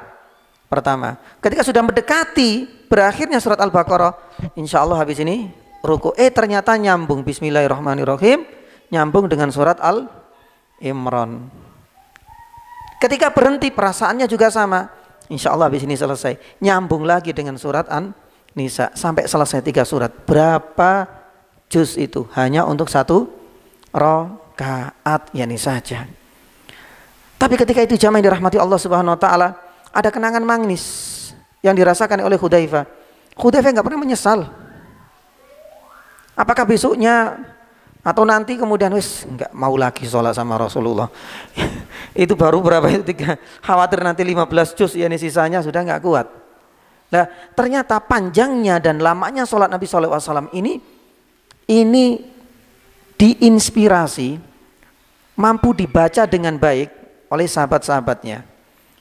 pertama. Ketika sudah mendekati berakhirnya surat Al-Baqarah, insya Allah habis ini ruku. Ternyata nyambung Bismillahirrahmanirrahim, nyambung dengan surat Al-Imran. Ketika berhenti perasaannya juga sama. Insya Allah habis ini selesai, nyambung lagi dengan surat An-Nisa sampai selesai 3 surat. Berapa juz itu? Hanya untuk 1 rakaat, yani saja. Tapi ketika itu jamaah yang dirahmati Allah Subhanahu wa taala, ada kenangan manis yang dirasakan oleh Hudzaifah. Hudzaifah enggak pernah menyesal. Apakah besoknya atau nanti kemudian wis enggak mau lagi sholat sama Rasulullah. Itu baru berapa itu 3. Khawatir nanti 15 juz ya sisanya sudah enggak kuat. Nah, ternyata panjangnya dan lamanya sholat Nabi sallallahu alaihi wasallam ini diinspirasi, mampu dibaca dengan baik oleh sahabat-sahabatnya.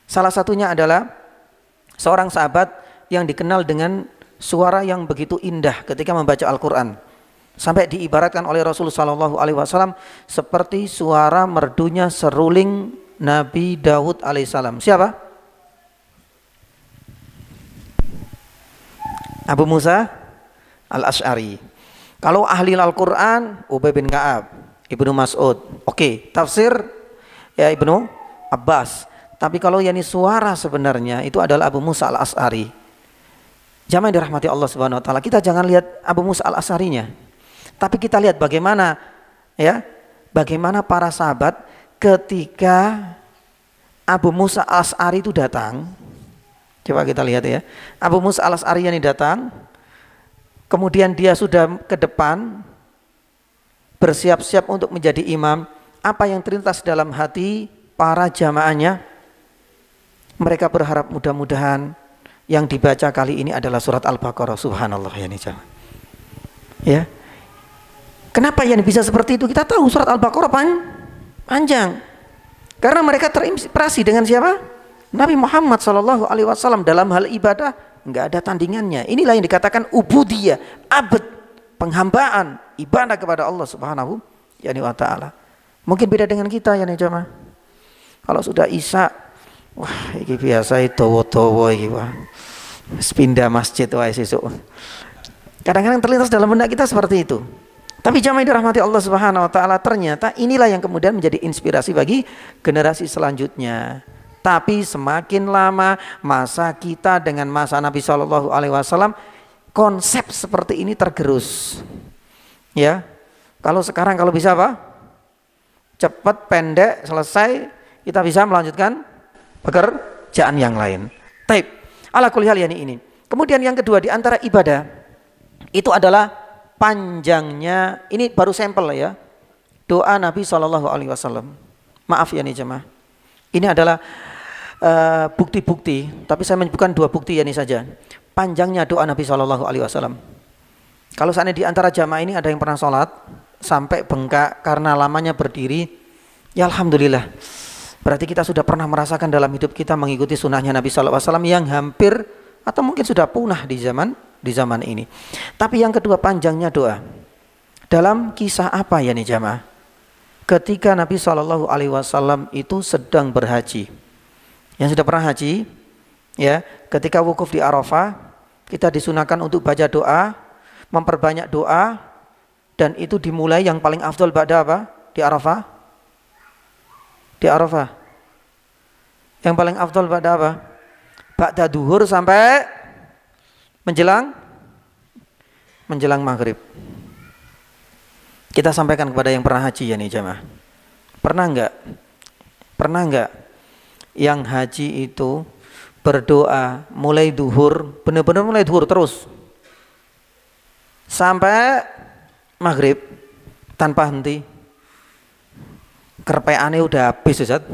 Salah satunya adalah seorang sahabat yang dikenal dengan suara yang begitu indah ketika membaca Al-Quran, sampai diibaratkan oleh Rasulullah SAW seperti suara merdunya seruling Nabi Daud alaihissalam. Siapa? Abu Musa Al-Asy'ari. Kalau ahli Al-Quran, Ubay bin Ka'ab, Ibnu Mas'ud. Oke, tafsir ya Ibnu Abbas. Tapi kalau yani suara sebenarnya itu adalah Abu Musa Al-Asy'ari. Jamaah yang dirahmati Allah Subhanahu wa taala, kita jangan lihat Abu Musa Al-Asy'arinya. Tapi kita lihat bagaimana para sahabat ketika Abu Musa Al-Asy'ari itu datang. Coba kita lihat ya. Abu Musa Al-Asy'ari ini datang, kemudian dia sudah ke depan bersiap-siap untuk menjadi imam. Apa yang terlintas dalam hati para jamaahnya? Mereka berharap mudah-mudahan yang dibaca kali ini adalah surat Al-Baqarah. Subhanallah ya nih jamaah. Ya. Kenapa yang bisa seperti itu? Kita tahu surat Al-Baqarah panjang. Karena mereka terinspirasi dengan siapa? Nabi Muhammad SAW. Dalam hal ibadah enggak ada tandingannya. Inilah yang dikatakan ubudiyah, abad, penghambaan, ibadah kepada Allah Subhanahu wa taala. Mungkin beda dengan kita ya nih jamaah. Kalau sudah Isya, wah ini biasa itu towo-towo ini wah. Pindah masjid wah sesuk. Kadang-kadang terlintas dalam benak kita seperti itu. Tapi jamaah yang dirahmati Allah Subhanahu wa taala, ternyata inilah yang kemudian menjadi inspirasi bagi generasi selanjutnya. Tapi semakin lama masa kita dengan masa Nabi Shallallahu alaihi wasallam, konsep seperti ini tergerus. Ya. Kalau sekarang kalau bisa apa? Cepat, pendek, selesai, kita bisa melanjutkan pekerjaan yang lain. Taib. Ala kulli hal yani ini. Kemudian yang kedua di antara ibadah itu adalah panjangnya. Ini baru sampel ya. Doa Nabi Shallallahu alaihi wasallam. Maaf ya nih jemaah. Ini adalah bukti-bukti, tapi saya menyebutkan 2 bukti ya ini saja. Panjangnya doa Nabi Shallallahu alaihi wasallam. Kalau seandainya di antara jamaah ini ada yang pernah sholat sampai bengkak karena lamanya berdiri, ya alhamdulillah. Berarti kita sudah pernah merasakan dalam hidup kita mengikuti sunnahnya Nabi SAW yang hampir atau mungkin sudah punah di zaman ini. Tapi yang kedua panjangnya doa. Dalam kisah apa ya nih jamaah? Ketika Nabi SAW itu sedang berhaji. Yang sudah pernah haji, ya, ketika wukuf di Arafah, kita disunahkan untuk baca doa, memperbanyak doa, dan itu dimulai yang paling afdal ba'da apa? Di Arafah? Di Arafah. Yang paling afdal ba'da apa? Ba'da duhur sampai menjelang maghrib. Kita sampaikan kepada yang pernah haji ya nih jamaah. Pernah enggak yang haji itu berdoa mulai duhur, benar-benar mulai duhur terus sampai maghrib tanpa henti? Kerpeannya udah habis Ustaz.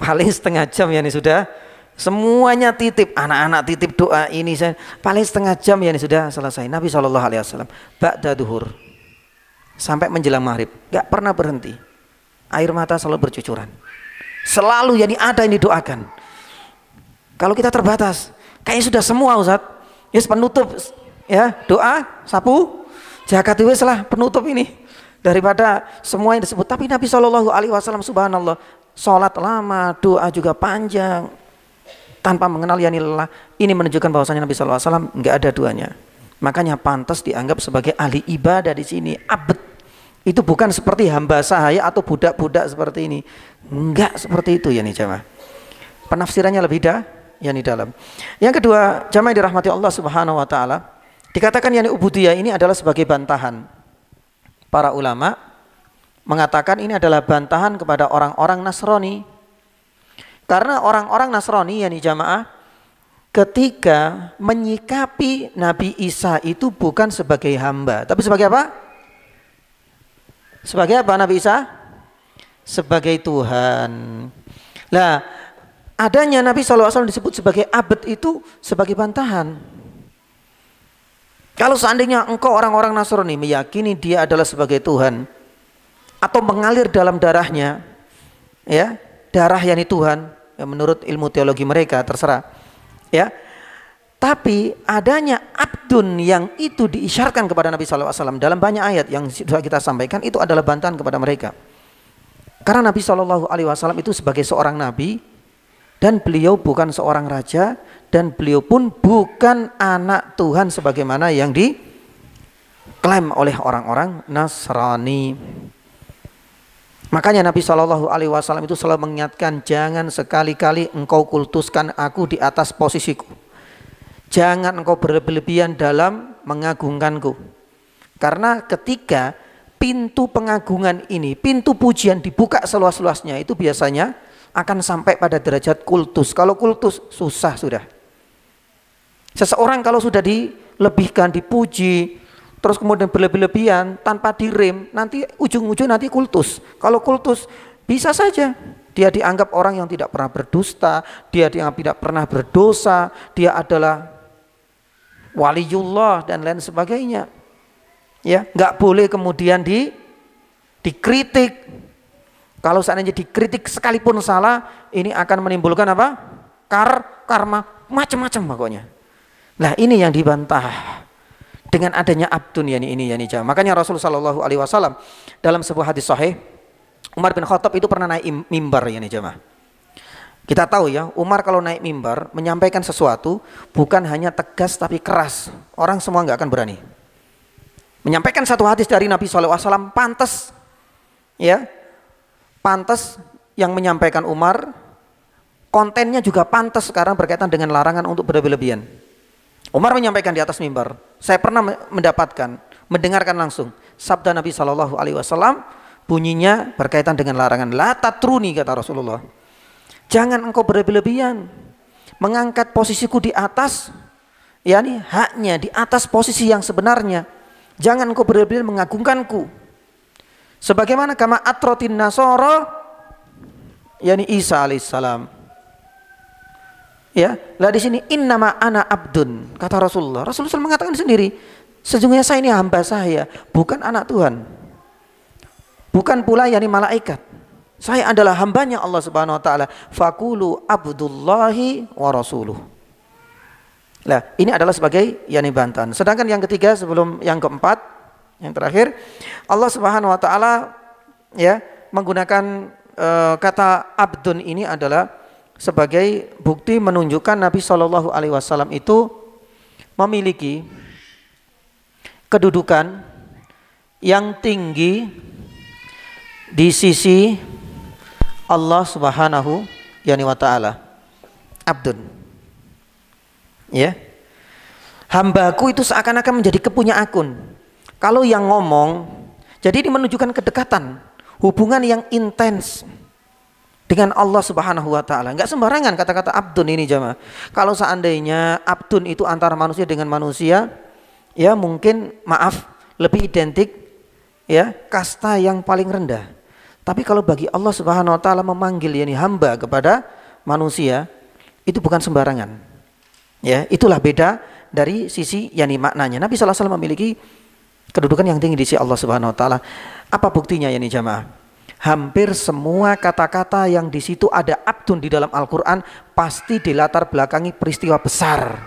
Paling setengah jam ya nih sudah. Semuanya titip, anak-anak titip doa ini saya paling setengah jam ya nih sudah selesai. Nabi SAW ba'da duhur sampai menjelang maghrib, gak pernah berhenti. Air mata selalu bercucuran. Selalu ya nih ada yang didoakan. Kalau kita terbatas, kayaknya sudah semua Ustaz. Yes, penutup ya, doa, sapu, zakat wis lah penutup ini daripada semua yang disebut. Tapi Nabi SAW subhanallah, sholat lama, doa juga panjang, tanpa mengenal yani lelah. Ini menunjukkan bahwasanya Nabi SAW nggak ada duanya. Makanya pantas dianggap sebagai ahli ibadah di sini. Abd itu bukan seperti hamba sahaya atau budak-budak seperti ini. Enggak seperti itu yani jamaah. Penafsirannya lebih yani dalam. Yang kedua, jamaah yang dirahmati Allah Subhanahu wa taala, dikatakan yani ubudiyah ini adalah sebagai bantahan. Para ulama mengatakan ini adalah bantahan kepada orang-orang Nasrani. Karena orang-orang Nasrani yani jamaah ketika menyikapi Nabi Isa itu bukan sebagai hamba, tapi sebagai apa? Sebagai apa Nabi Isa? Sebagai Tuhan. Nah, adanya Nabi SAW disebut sebagai abd itu sebagai bantahan. Kalau seandainya engkau orang-orang Nasrani meyakini dia adalah sebagai Tuhan atau mengalir dalam darahnya, ya, darah yani Tuhan, ya, menurut ilmu teologi mereka terserah, ya. Tapi adanya abdun yang itu diisyaratkan kepada Nabi SAW dalam banyak ayat yang sudah kita sampaikan, itu adalah bantahan kepada mereka. Karena Nabi SAW itu sebagai seorang nabi, dan beliau bukan seorang raja, dan beliau pun bukan anak Tuhan sebagaimana yang diklaim oleh orang-orang Nasrani. Makanya Nabi SAW itu selalu mengingatkan, jangan sekali-kali engkau kultuskan aku di atas posisiku. Jangan engkau berlebihan dalam mengagungkanku. Karena ketika pintu pengagungan ini, pintu pujian dibuka seluas-luasnya, itu biasanya akan sampai pada derajat kultus. Kalau kultus susah sudah. Seseorang kalau sudah dilebihkan, dipuji, terus kemudian berlebihan tanpa direm, nanti ujung-ujung nanti kultus. Kalau kultus bisa saja dia dianggap orang yang tidak pernah berdusta, dia dianggap tidak pernah berdosa, dia adalah waliullah dan lain sebagainya. Ya, nggak boleh kemudian dikritik. Kalau seandainya dikritik sekalipun salah, ini akan menimbulkan apa? Karma macam-macam pokoknya. Nah, ini yang dibantah dengan adanya abdun yani jamaah. Makanya Rasulullah SAW dalam sebuah hadis sahih, Umar bin Khattab itu pernah naik mimbar yani jamaah. Kita tahu ya, Umar kalau naik mimbar menyampaikan sesuatu bukan hanya tegas tapi keras. Orang semua nggak akan berani. Menyampaikan satu hadis dari Nabi SAW pantas, ya, pantas yang menyampaikan Umar. Kontennya juga pantas sekarang berkaitan dengan larangan untuk berlebihan. Umar menyampaikan di atas mimbar. Saya pernah mendengarkan langsung sabda Nabi SAW, bunyinya berkaitan dengan larangan. La tatruni, kata Rasulullah. Jangan engkau berlebihan mengangkat posisiku di atas, yakni haknya di atas posisi yang sebenarnya. Jangan engkau berlebihan mengagungkanku. Sebagaimana kama atrotin nasara, yakni Isa alaihissalam. Ya, lah di sini innama ana abdun, kata Rasulullah. Rasulullah mengatakan sendiri, sesungguhnya saya ini hamba saya, bukan anak Tuhan. Bukan pula yakni malaikat. Saya adalah hambanya Allah Subhanahu wa taala. Faqulu abdullahi wa rasuluh. Nah, ini adalah sebagai yani bantahan. Sedangkan yang ketiga sebelum yang keempat, Yang terakhir, Allah Subhanahu wa taala ya menggunakan kata abdun ini adalah sebagai bukti menunjukkan Nabi Shallallahu alaihi wasallam itu memiliki kedudukan yang tinggi di sisi Allah Subhanahu wa taala. Abdun. Ya. Hambaku itu seakan-akan menjadi kepunya akun. Kalau yang ngomong, jadi ini menunjukkan kedekatan, hubungan yang intens dengan Allah Subhanahu wa taala. Enggak sembarangan kata-kata abdun ini jamaah. Kalau seandainya abdun itu antara manusia dengan manusia, ya mungkin maaf lebih identik ya kasta yang paling rendah. Tapi kalau bagi Allah Subhanahu wa taala memanggil yakni hamba kepada manusia, itu bukan sembarangan. Ya, itulah beda dari sisi yakni maknanya. Nabi sallallahu alaihi wasallam memiliki kedudukan yang tinggi di sisi Allah Subhanahu wa taala. Apa buktinya yakni jamaah? Hampir semua kata-kata yang di situ ada abdun di dalam Al-Qur'an pasti dilatar belakangi peristiwa besar.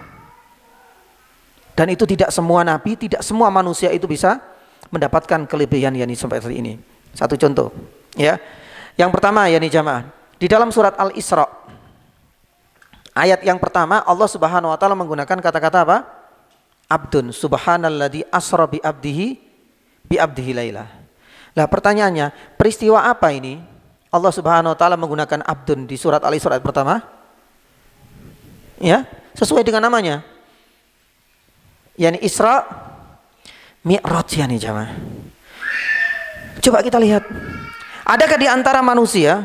Dan itu tidak semua nabi, tidak semua manusia itu bisa mendapatkan kelebihan yakni seperti ini. Satu contoh, ya. Yang pertama yakni jamaah, di dalam surat Al-Isra ayat yang pertama Allah Subhanahu wa taala menggunakan kata-kata apa? Abdun, subhanalladzi asra bi abdihi laila. Lah pertanyaannya, peristiwa apa ini? Allah Subhanahu wa taala menggunakan abdun di surat Al-Isra ayat pertama? Ya, sesuai dengan namanya. Yani Isra Mi'raj yani jamaah. Coba kita lihat. Adakah di antara manusia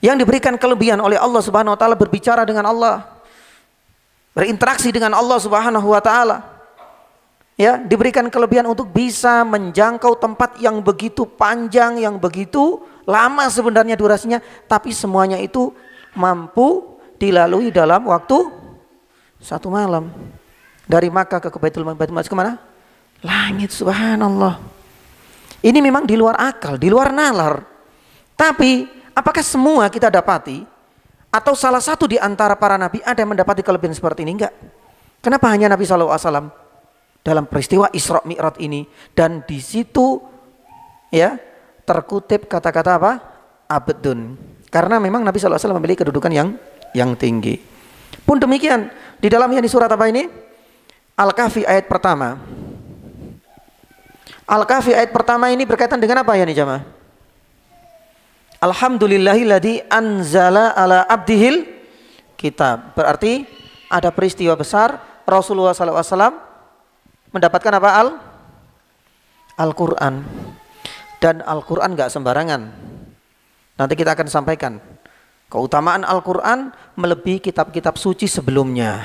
yang diberikan kelebihan oleh Allah Subhanahu wa taala berbicara dengan Allah, berinteraksi dengan Allah Subhanahu wa taala, ya, diberikan kelebihan untuk bisa menjangkau tempat yang begitu panjang, yang begitu lama sebenarnya durasinya, tapi semuanya itu mampu dilalui dalam waktu satu malam. Dari Makkah ke Baitul Maqdis kemana? Langit, subhanallah. Ini memang di luar akal, di luar nalar. Tapi apakah semua kita dapati? Atau salah satu di antara para nabi ada yang mendapati kelebihan seperti ini? Enggak. Kenapa hanya Nabi SAW dalam peristiwa Isra Mi'raj ini, dan di situ ya terkutip kata-kata apa? Abdun. Karena memang Nabi SAW memiliki kedudukan yang tinggi. Pun demikian di dalamnya di surat apa ini? Al-Kahfi ayat pertama. Al-Kahfi ayat pertama ini berkaitan dengan apa ya nih jamaah? Alhamdulillahilladzi anzala ala abdihil kitab. Berarti ada peristiwa besar, Rasulullah SAW mendapatkan apa? Al-Quran. Dan Al-Quran gak sembarangan. Nanti kita akan sampaikan keutamaan Al-Quran melebihi kitab-kitab suci sebelumnya.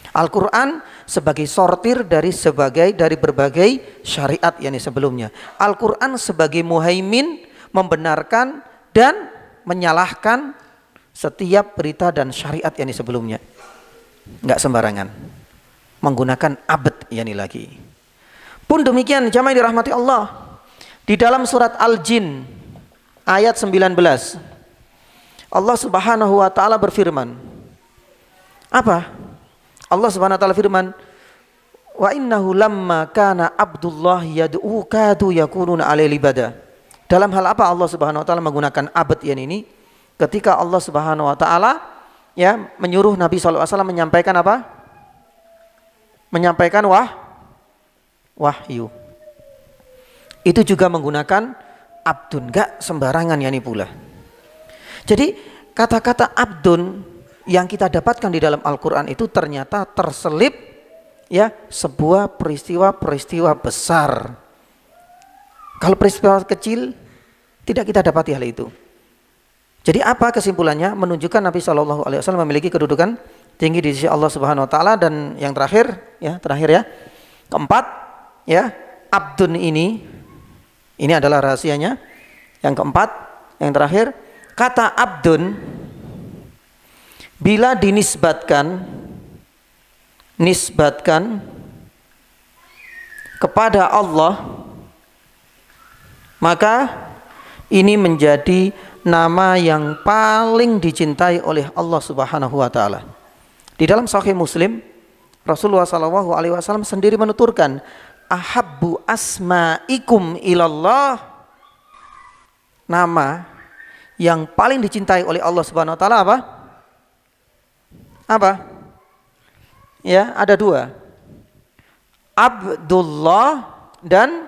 Al-Quran sebagai sortir dari berbagai syariat yang sebelumnya. Al-Quran sebagai muhaimin membenarkan dan menyalahkan setiap berita dan syariat yang sebelumnya. Enggak sembarangan. Menggunakan abad yani lagi. Pun demikian jamaah dirahmati Allah. Di dalam surat Al-Jin ayat 19 Allah Subhanahu wa taala berfirman. Apa? Allah Subhanahu wa taala firman, "Wa innahu lamma kana Abdullah yad'u kadu yakununa alaihi libada." Dalam hal apa Allah Subhanahu wa taala menggunakan abad yang ini? Ketika Allah Subhanahu wa taala ya menyuruh Nabi sallallahu alaihi wasallam menyampaikan apa? Menyampaikan wahyu. Itu juga menggunakan abdun, enggak sembarangan yani pula. Jadi kata-kata abdun yang kita dapatkan di dalam Al-Quran itu ternyata terselip ya sebuah peristiwa besar. Kalau peristiwa kecil tidak kita dapati hal itu. Jadi apa kesimpulannya? Menunjukkan Nabi Shallallahu alaihi wasallam memiliki kedudukan tinggi di sisi Allah Subhanahu wa taala. Dan yang terakhir ya, keempat ya, abdun ini adalah rahasianya. Yang keempat, yang terakhir, kata abdun bila dinisbatkan kepada Allah, maka ini menjadi nama yang paling dicintai oleh Allah Subhanahu wa taala. Di dalam Sahih Muslim, Rasulullah SAW sendiri menuturkan, ahabbu asma'ikum ilallah, nama yang paling dicintai oleh Allah Subhanahu wa taala apa? Apa? Ya, ada dua. Abdullah dan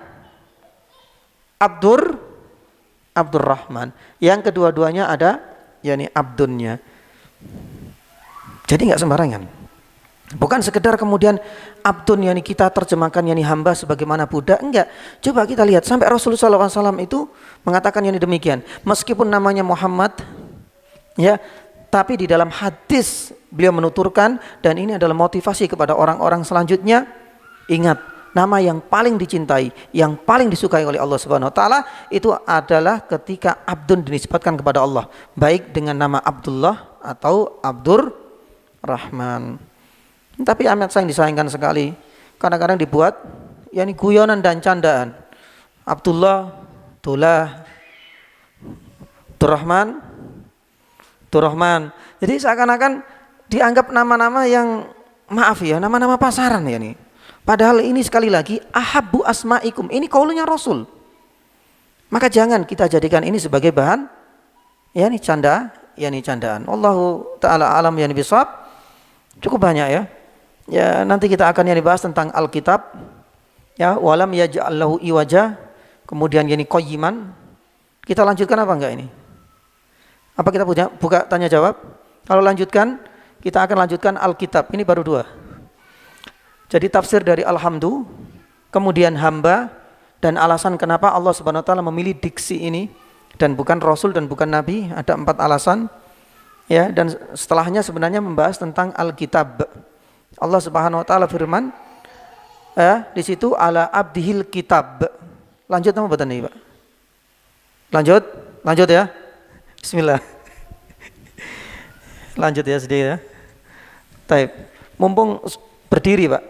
Abdurrahman. Yang kedua-duanya ada yakni abdunnya. Jadi nggak sembarangan. Bukan sekedar kemudian abdun yakni kita terjemahkan yakni hamba sebagaimana budak, enggak. Coba kita lihat sampai Rasulullah SAW itu mengatakan yakni demikian. Meskipun namanya Muhammad, ya, tapi di dalam hadis beliau menuturkan, dan ini adalah motivasi kepada orang-orang selanjutnya, ingat, nama yang paling dicintai, yang paling disukai oleh Allah Subhanahu wa taala itu adalah ketika abdun dinisbatkan kepada Allah, baik dengan nama Abdullah atau Abdurrahman. Tapi amat sayang, disayangkan sekali, kadang-kadang dibuat yakni guyonan dan candaan. Abdullah, Dullah, Abdurrahman. Jadi seakan-akan dianggap nama-nama yang, maaf ya, nama-nama pasaran ya nih. Padahal ini sekali lagi ahabbu asma'ikum, ini qaulnya Rasul. Maka jangan kita jadikan ini sebagai bahan ya nih candaan. Allahu taala alam yani bisawab. Cukup banyak ya. Ya, nanti kita akan yani bahas tentang Alkitab. Ya, walam yaj'al lahu iwaja. Kemudian yani qayyiman. Kita lanjutkan apa enggak ini? Apa kita buka tanya jawab? Kalau lanjutkan, kita akan lanjutkan Alkitab. Ini baru dua. Jadi tafsir dari Alhamdu, kemudian hamba, dan alasan kenapa Allah Subhanahu wa taala memilih diksi ini dan bukan Rasul dan bukan Nabi, ada 4 alasan. Ya, dan setelahnya sebenarnya membahas tentang Alkitab. Allah Subhanahu wa taala firman, di situ ala abdihil kitab. Lanjut nama betul nih, Pak. Lanjut ya. Bismillah. Lanjut ya sedikit ya. Taib. Mumpung berdiri, Pak.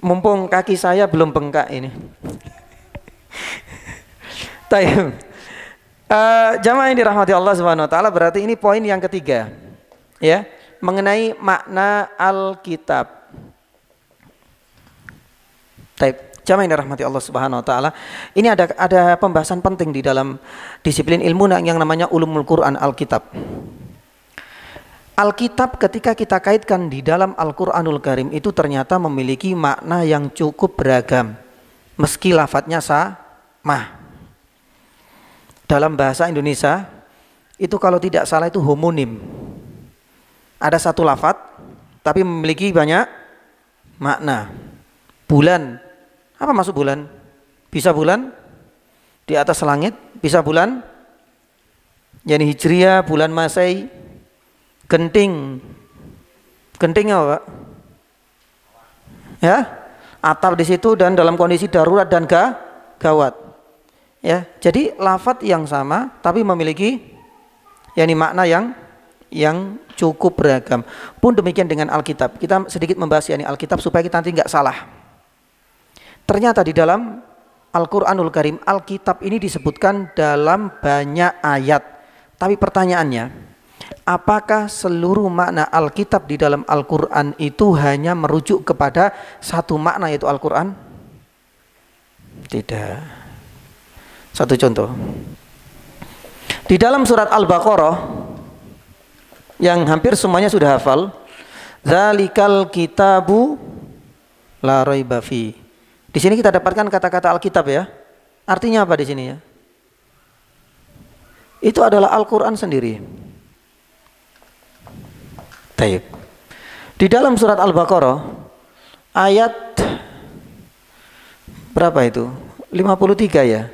Mumpung kaki saya belum bengkak ini. Taib. Jamaah yang dirahmati Allah Subhanahu wa taala, berarti ini poin yang ketiga. Ya, mengenai makna Alkitab. Taib. Jamaah yang dirahmati Allah Subhanahu wa taala, ini ada pembahasan penting di dalam disiplin ilmu yang namanya ulumul Quran, Alkitab. Alkitab ketika kita kaitkan di dalam Al-Quranul Karim itu ternyata memiliki makna yang cukup beragam, meski lafadznya sama. Dalam bahasa Indonesia itu kalau tidak salah itu homonim. Ada satu lafadz tapi memiliki banyak makna. Bulan, apa maksud bulan? Bisa bulan di atas langit, bisa bulan yakni Hijriah, bulan Masehi. Genting apa, Pak? Ya, atap di situ dan dalam kondisi darurat dan gawat. Ya, jadi lafadz yang sama tapi memiliki yakni makna yang cukup beragam. Pun demikian dengan Alkitab. Kita sedikit membahas yakni Alkitab supaya kita nanti nggak salah. Ternyata di dalam Al-Qur'anul Karim, Alkitab ini disebutkan dalam banyak ayat. Tapi pertanyaannya, apakah seluruh makna Alkitab di dalam Al-Quran itu hanya merujuk kepada satu makna, yaitu Al-Quran? Tidak. Satu contoh. Di dalam surat Al-Baqarah yang hampir semuanya sudah hafal, Dzalikal kitabu la raiba fi. Di sini kita dapatkan kata-kata Alkitab ya. Artinya apa di sini ya? Itu adalah Al-Quran sendiri. Taib. Di dalam surat Al-Baqarah ayat berapa itu? 53 ya.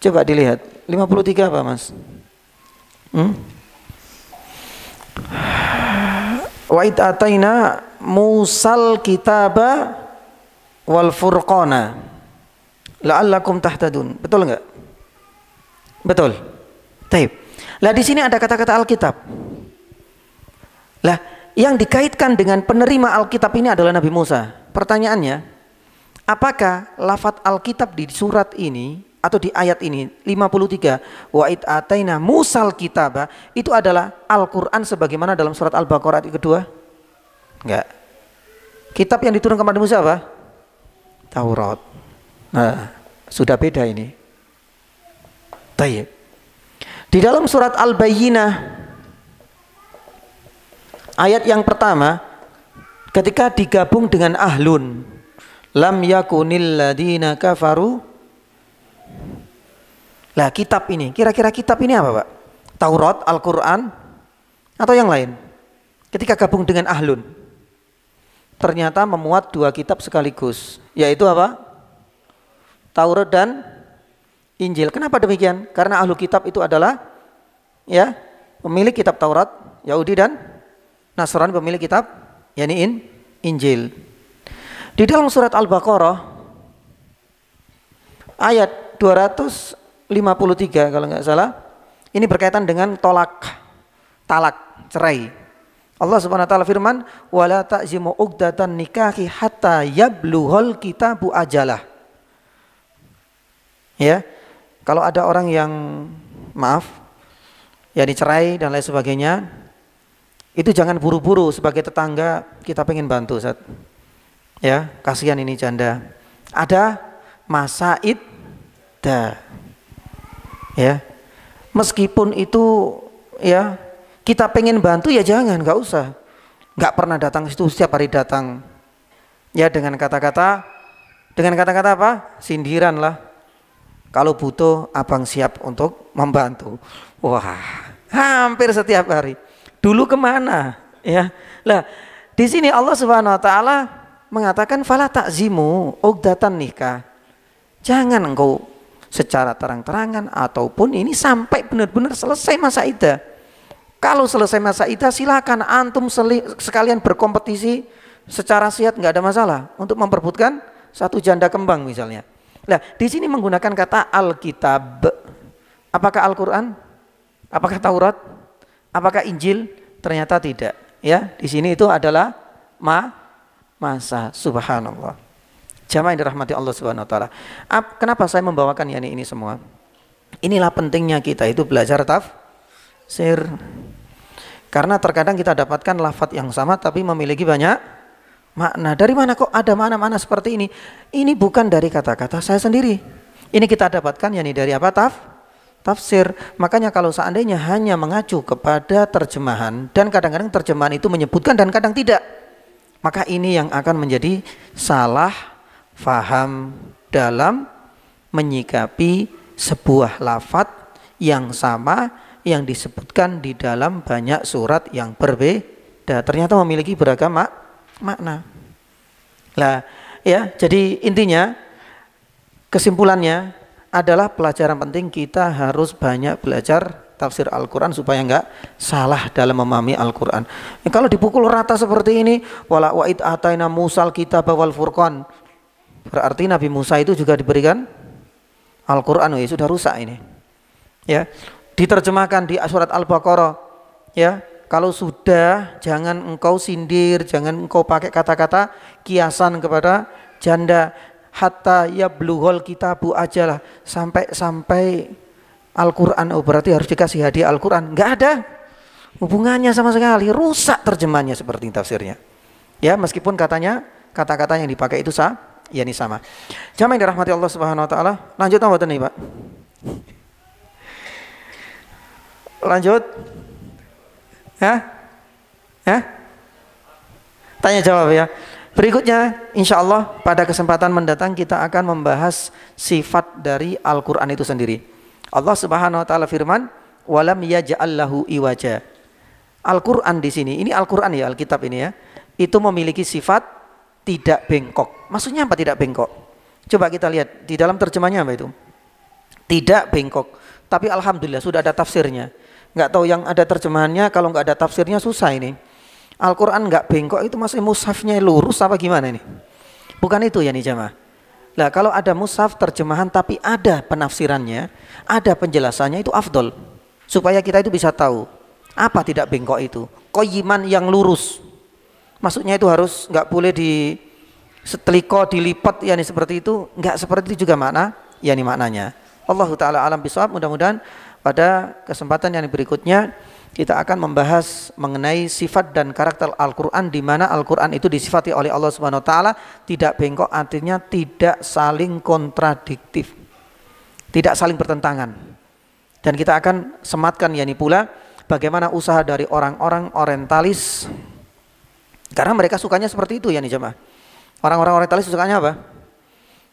Coba dilihat. 53 apa, Mas? Wa id ataina Musal kitaba wal furqana la'allakum tahtadun. Betul enggak? Betul. Taib. Lah di sini ada kata-kata Alkitab. Lah, yang dikaitkan dengan penerima Alkitab ini adalah Nabi Musa. Pertanyaannya, apakah lafadz Alkitab di surat ini atau di ayat ini 53 wa id ataina Musal kitaba itu adalah Al-Qur'an sebagaimana dalam surat Al-Baqarah ayat kedua? Enggak. Kitab yang diturunkan kepada Musa apa? Taurat. Nah, sudah beda ini. Baik. Di dalam surat Al-Bayyinah ayat yang pertama, ketika digabung dengan ahlun, lam yakunil ladina kafaru. Lah kitab ini, kira-kira kitab ini apa Pak? Taurat, Al-Quran, atau yang lain? Ketika gabung dengan ahlun, ternyata memuat dua kitab sekaligus, yaitu apa? Taurat dan Injil. Kenapa demikian? Karena ahlu kitab itu adalah ya pemilik kitab Taurat, Yahudi dan Nasrani pemilik kitab yakni Injil. Di dalam surat Al-Baqarah ayat 253 kalau nggak salah, ini berkaitan dengan talak, cerai. Allah Subhanahu wa taala firman, "Wala ta'zimu uqdatan nikahi hatta yablughal kitabu ajalah." Ya. Kalau ada orang yang ya dicerai dan lain sebagainya, itu jangan buru-buru. Sebagai tetangga kita pengen bantu, Ustaz. Ya, kasihan ini janda. Ada masa iddah. Ya. Meskipun itu ya kita pengen bantu ya jangan, nggak usah. Nggak pernah datang ke situ, setiap hari datang. Ya dengan kata-kata apa? Sindiran lah. Kalau butuh abang siap untuk membantu. Wah, hampir setiap hari. Dulu kemana? Ya, lah di sini Allah Subhanahu Wa Taala mengatakan fala ta'zimu uqdatan nikah. Jangan engkau secara terang-terangan ataupun ini sampai benar-benar selesai masa iddah. Kalau selesai masa iddah silakan antum sekalian berkompetisi secara sehat, nggak ada masalah untuk memperebutkan satu janda kembang misalnya. Nah, di sini menggunakan kata Alkitab. Apakah Al-Quran? Apakah Taurat? Apakah Injil? Ternyata tidak. Ya, di sini itu adalah masa. Subhanallah. Jamaah yang dirahmati Allah Subhanahu Wa Taala. Kenapa saya membawakan ini semua? Inilah pentingnya kita itu belajar tafsir. Karena terkadang kita dapatkan lafadz yang sama tapi memiliki banyak makna. Dari mana kok ada mana-mana seperti ini? Ini bukan dari kata-kata saya sendiri. Ini kita dapatkan dari apa? Tafsir. Makanya kalau seandainya hanya mengacu kepada terjemahan dan kadang-kadang terjemahan itu menyebutkan dan kadang tidak, maka ini yang akan menjadi salah faham dalam menyikapi sebuah lafadz yang sama yang disebutkan di dalam banyak surat yang berbeda. Ternyata memiliki beragam makna. Lah, ya, jadi intinya kesimpulannya adalah pelajaran penting kita harus banyak belajar tafsir Al-Quran supaya enggak salah dalam memahami Al-Quran. Kalau dipukul rata seperti ini, wala wa'id ataina Musal kitab wal furqan, berarti Nabi Musa itu juga diberikan Al-Quran. Ya sudah rusak ini. Ya, diterjemahkan di surat Al-Baqarah. Ya, kalau sudah jangan engkau sindir, jangan engkau pakai kata-kata kiasan kepada janda. Hatta yablughal kitabu ajalah, sampai Al-Quran, oh berarti harus dikasih hadiah Al-Quran. Enggak ada hubungannya sama sekali, rusak terjemahannya seperti tafsirnya. Ya, meskipun kata-kata yang dipakai itu ini sama. Jamaah yang dirahmati Allah Subhanahu Wa Taala. Lanjut apa nih Pak? Lanjut. Tanya jawab ya. Berikutnya insya Allah pada kesempatan mendatang kita akan membahas sifat dari Al-Quran itu sendiri. Allah Subhanahu Wa Taala firman, walam yaj'al lahu iwaja. Al-Quran di sini, ini Al-Quran ya, Alkitab ini ya, itu memiliki sifat tidak bengkok. Maksudnya apa tidak bengkok? Coba kita lihat di dalam terjemahnya apa itu? Tidak bengkok. Tapi alhamdulillah sudah ada tafsirnya. Nggak tahu yang ada terjemahannya, kalau nggak ada tafsirnya susah ini. Al-Quran nggak bengkok itu maksudnya mushafnya lurus apa gimana ini? Bukan itu ya nih jamaah. Nah kalau ada mushaf terjemahan tapi ada penafsirannya, ada penjelasannya, itu afdol. Supaya kita itu bisa tahu apa tidak bengkok itu. Qayyiman yang lurus. Maksudnya itu harus nggak boleh di seteliko dilipat yani seperti itu, nggak seperti itu juga makna yani maknanya. Allahu taala alam bisawab. Mudah-mudahan pada kesempatan yang berikutnya kita akan membahas mengenai sifat dan karakter Al-Quran, di mana Al-Quran itu disifati oleh Allah Subhanahu Wa Taala tidak bengkok, artinya tidak saling kontradiktif, tidak saling bertentangan. Dan kita akan sematkan yakni pula bagaimana usaha dari orang-orang orientalis, karena mereka sukanya seperti itu ya nih jemaah. Orang-orang orientalis sukanya apa?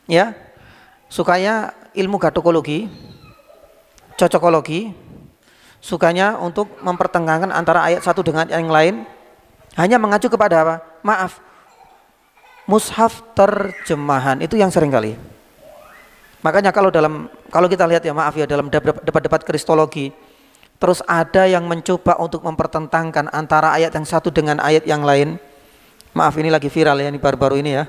Ya, sukanya ilmu gatokologi, cocokologi, sukanya untuk mempertentangkan antara ayat satu dengan yang lain, hanya mengacu kepada apa? Maaf, mushaf terjemahan, itu yang sering kali. Makanya kalau kita lihat ya, maaf ya, dalam debat-debat kristologi, terus ada yang mencoba untuk mempertentangkan antara ayat yang satu dengan ayat yang lain. Maaf, ini lagi viral ya, ini baru-baru ini ya,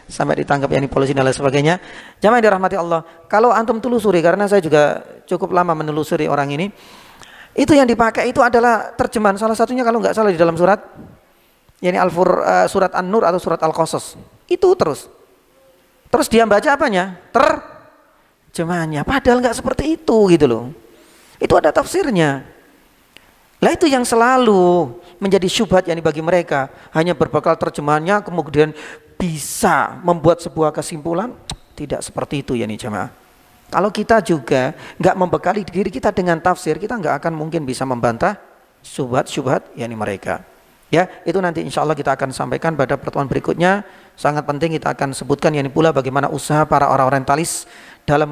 sampai ditangkap ya, ini polisi dan lain sebagainya. Jamaah yang dirahmati Allah, kalau antum telusuri, karena saya juga cukup lama menelusuri orang ini, itu yang dipakai itu adalah terjemahan salah satunya kalau nggak salah di dalam surat, yakni surat An-Nur atau surat Al-Qasas. Itu terus dia baca apanya? Terjemahannya. Padahal nggak seperti itu gitu loh. Itu ada tafsirnya. Lah itu yang selalu menjadi syubhat yakni bagi mereka, hanya berbekal terjemahannya kemudian bisa membuat sebuah kesimpulan. Tidak seperti itu yakni jemaah. Kalau kita juga nggak membekali diri kita dengan tafsir, kita nggak akan mungkin bisa membantah syubhat yakni mereka. Ya, itu nanti insya Allah kita akan sampaikan pada pertemuan berikutnya. Sangat penting kita akan sebutkan yakni pula bagaimana usaha para orang orientalis dalam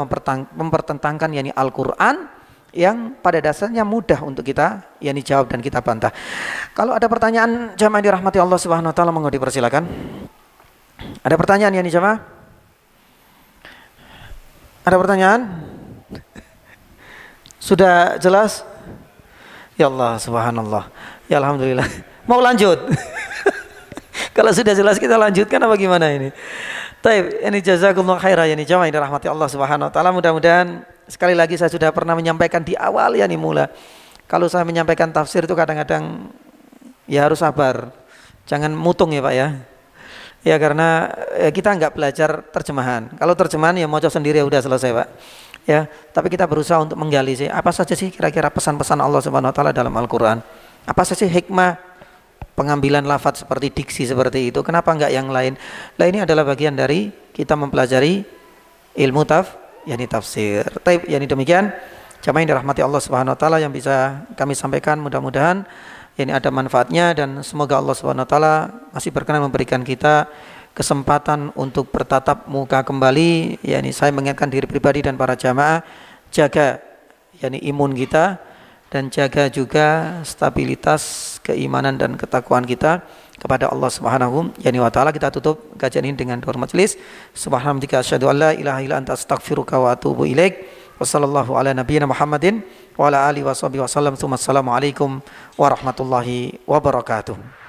mempertentangkan yakni Al-Quran, yang pada dasarnya mudah untuk kita yakni jawab dan kita bantah. Kalau ada pertanyaan jamaah dirahmati Allah Subhanahu Wa Taala, monggo dipersilakan. Ada pertanyaan yakni jamaah? Ada pertanyaan? Sudah jelas? Ya Allah, subhanallah. Ya alhamdulillah. Mau lanjut? Kalau sudah jelas kita lanjutkan apa gimana ini? Taib, ini jazakumullah khairan yani jamaah yang dirahmati Allah Subhanahu Wa Taala. Mudah-mudahan, sekali lagi saya sudah pernah menyampaikan di awal ya nih mula. Kalau saya menyampaikan tafsir itu kadang-kadang ya harus sabar. Jangan mutung ya Pak ya. Ya karena kita nggak belajar terjemahan. Kalau terjemahan ya mau coba sendiri ya udah selesai Pak. Ya, tapi kita berusaha untuk menggali sih apa saja sih kira-kira pesan-pesan Allah Subhanahu Wa Taala dalam Al-Qur'an. Apa saja hikmah pengambilan lafaz seperti diksi seperti itu, kenapa enggak yang lain? Nah ini adalah bagian dari kita mempelajari ilmu yakni tafsir. Taib, yakni demikian jamaah yang dirahmati Allah Subhanahu Wa Taala yang bisa kami sampaikan, mudah-mudahan yakni ada manfaatnya, dan semoga Allah Subhanahu Wa Taala masih berkenan memberikan kita kesempatan untuk bertatap muka kembali. Yakni saya mengingatkan diri pribadi dan para jamaah, jaga yakni imun kita dan jaga juga stabilitas keimanan dan ketakwaan kita kepada Allah Subhanahu wa Ta'ala. Kita tutup kajian ini dengan doa majelis. Subhanallah, asyhadu an la ilaha illa anta astaghfiruka wa atubu ilaik. Wassallallahu ala nabiyyina Muhammadin wa ala alihi washabihi wasallam. Assalamualaikum warahmatullahi wabarakatuh.